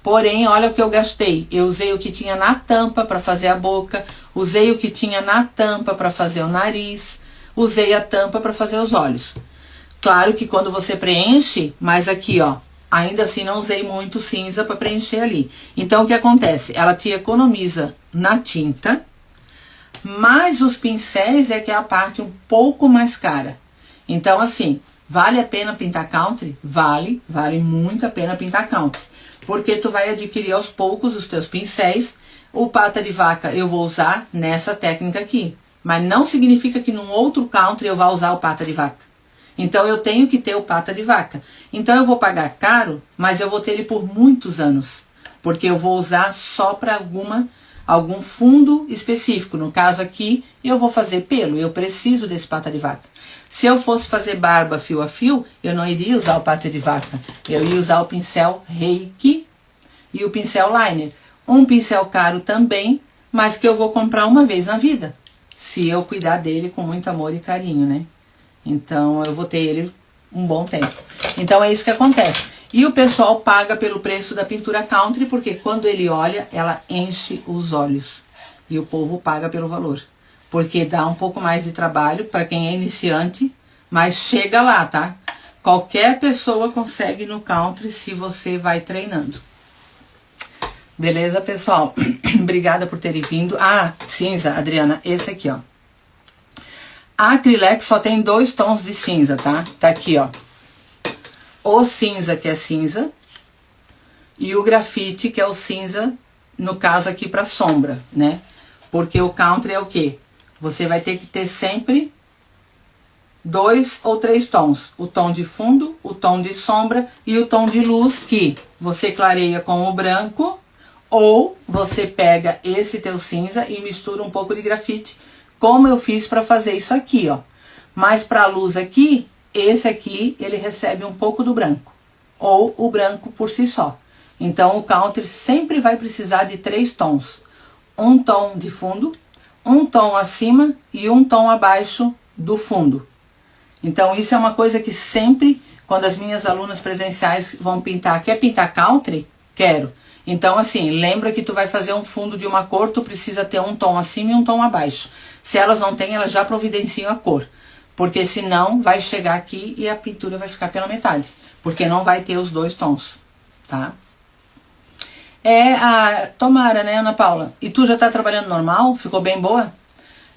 Porém, olha o que eu gastei. Eu usei o que tinha na tampa para fazer a boca, usei o que tinha na tampa para fazer o nariz, usei a tampa para fazer os olhos. Claro que quando você preenche, mas aqui ó, ainda assim não usei muito cinza para preencher ali. Então o que acontece? Ela te economiza na tinta, mas os pincéis é que é a parte um pouco mais cara. Então assim, Vale a pena pintar country? Vale muito a pena pintar country. Porque tu vai adquirir aos poucos os teus pincéis. O pata de vaca eu vou usar nessa técnica aqui. Mas não significa que num outro country eu vá usar o pata de vaca. Então eu tenho que ter o pata de vaca. Então eu vou pagar caro, mas eu vou ter ele por muitos anos. Porque eu vou usar só para algum fundo específico. No caso aqui, eu vou fazer pelo. Eu preciso desse pata de vaca. Se eu fosse fazer barba fio a fio, eu não iria usar o pata de vaca. Eu ia usar o pincel Reiki e o pincel Liner. Um pincel caro também, mas que eu vou comprar uma vez na vida. Se eu cuidar dele com muito amor e carinho, né? Então eu vou ter ele um bom tempo. Então é isso que acontece. E o pessoal paga pelo preço da pintura country, porque quando ele olha, ela enche os olhos. E o povo paga pelo valor. Porque dá um pouco mais de trabalho para quem é iniciante, mas chega lá, tá? Qualquer pessoa consegue no country se você vai treinando. Beleza, pessoal? Obrigada por terem vindo. Ah, cinza, Adriana, esse aqui, ó. A Acrylex só tem 2 tons de cinza, tá? Tá aqui, ó. O cinza, que é cinza, e o grafite, que é o cinza, no caso aqui pra sombra, né? Porque o country é o quê? Você vai ter que ter sempre 2 ou 3 tons. O tom de fundo, o tom de sombra e o tom de luz, que você clareia com o branco, ou você pega esse teu cinza e mistura um pouco de grafite, como eu fiz para fazer isso aqui, ó. Mas para a luz aqui, esse aqui, ele recebe um pouco do branco, ou o branco por si só. Então o country sempre vai precisar de 3 tons. Um tom de fundo, um tom acima e um tom abaixo do fundo. Então isso é uma coisa que sempre, quando as minhas alunas presenciais vão pintar, quer pintar country? Quero. Então assim, lembra que tu vai fazer um fundo de uma cor, tu precisa ter um tom acima e um tom abaixo. Se elas não têm, elas já providenciam a cor. Porque senão vai chegar aqui e a pintura vai ficar pela metade. Porque não vai ter os 2 tons, tá? Tomara, né, Ana Paula? E tu já tá trabalhando normal? Ficou bem boa?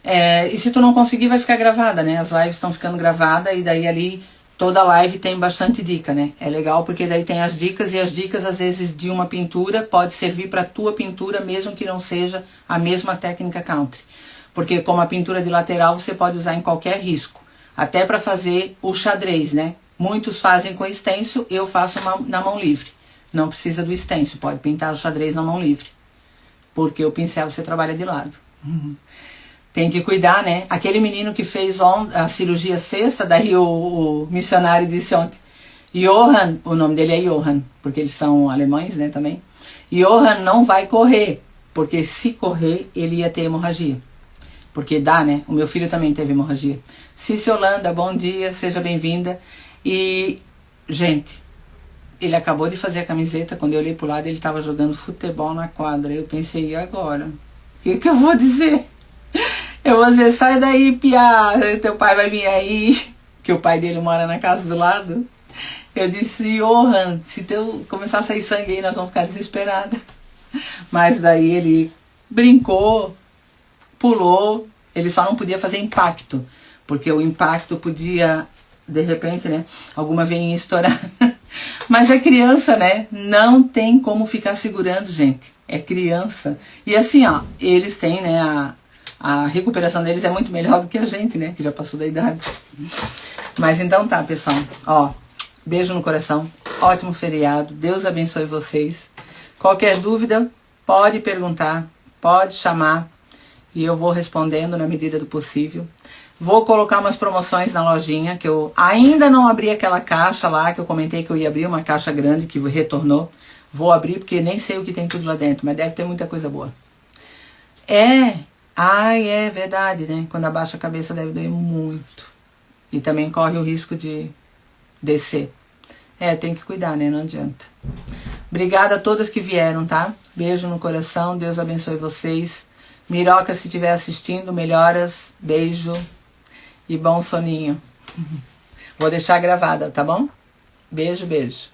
E se tu não conseguir, vai ficar gravada, né? As lives estão ficando gravadas e daí ali toda live tem bastante dica, né? É legal porque daí tem as dicas e as dicas às vezes de uma pintura pode servir para tua pintura mesmo que não seja a mesma técnica country. Porque como a pintura de lateral você pode usar em qualquer risco. Até para fazer o xadrez, né? Muitos fazem com stencil, eu faço na mão livre. Não precisa do stencil, pode pintar o xadrez na mão livre. Porque o pincel você trabalha de lado. Tem que cuidar, né? Aquele menino que fez a cirurgia sexta, daí o missionário disse ontem, Johann, o nome dele é Johann, porque eles são alemães, né, também. Johann não vai correr, porque se correr, ele ia ter hemorragia. Porque dá, né? O meu filho também teve hemorragia. Cici Holanda, bom dia, seja bem-vinda. E, gente, ele acabou de fazer a camiseta, quando eu olhei pro lado, ele estava jogando futebol na quadra. Eu pensei, e agora? O que eu vou dizer? Eu vou dizer, sai daí, piá, teu pai vai vir aí, que o pai dele mora na casa do lado. Eu disse, Johan, se teu começar a sair sangue aí, nós vamos ficar desesperados. Mas daí ele brincou, pulou, ele só não podia fazer impacto, porque o impacto podia, de repente, né, alguma veinha estourar. Mas é criança, né, não tem como ficar segurando, gente, é criança. E assim, ó, eles têm, né, a recuperação deles é muito melhor do que a gente, né, que já passou da idade. Mas então tá, pessoal, ó, beijo no coração, ótimo feriado, Deus abençoe vocês. Qualquer dúvida, pode perguntar, pode chamar, e eu vou respondendo na medida do possível. Vou colocar umas promoções na lojinha, que eu ainda não abri aquela caixa lá, que eu comentei que eu ia abrir, uma caixa grande que retornou. Vou abrir porque nem sei o que tem tudo lá dentro, mas deve ter muita coisa boa. É verdade, né? Quando abaixa a cabeça deve doer muito. E também corre o risco de descer. Tem que cuidar, né? Não adianta. Obrigada a todas que vieram, tá? Beijo no coração, Deus abençoe vocês. Miroca, se estiver assistindo, melhoras, beijo e bom soninho. Vou deixar gravada, tá bom? Beijo, beijo.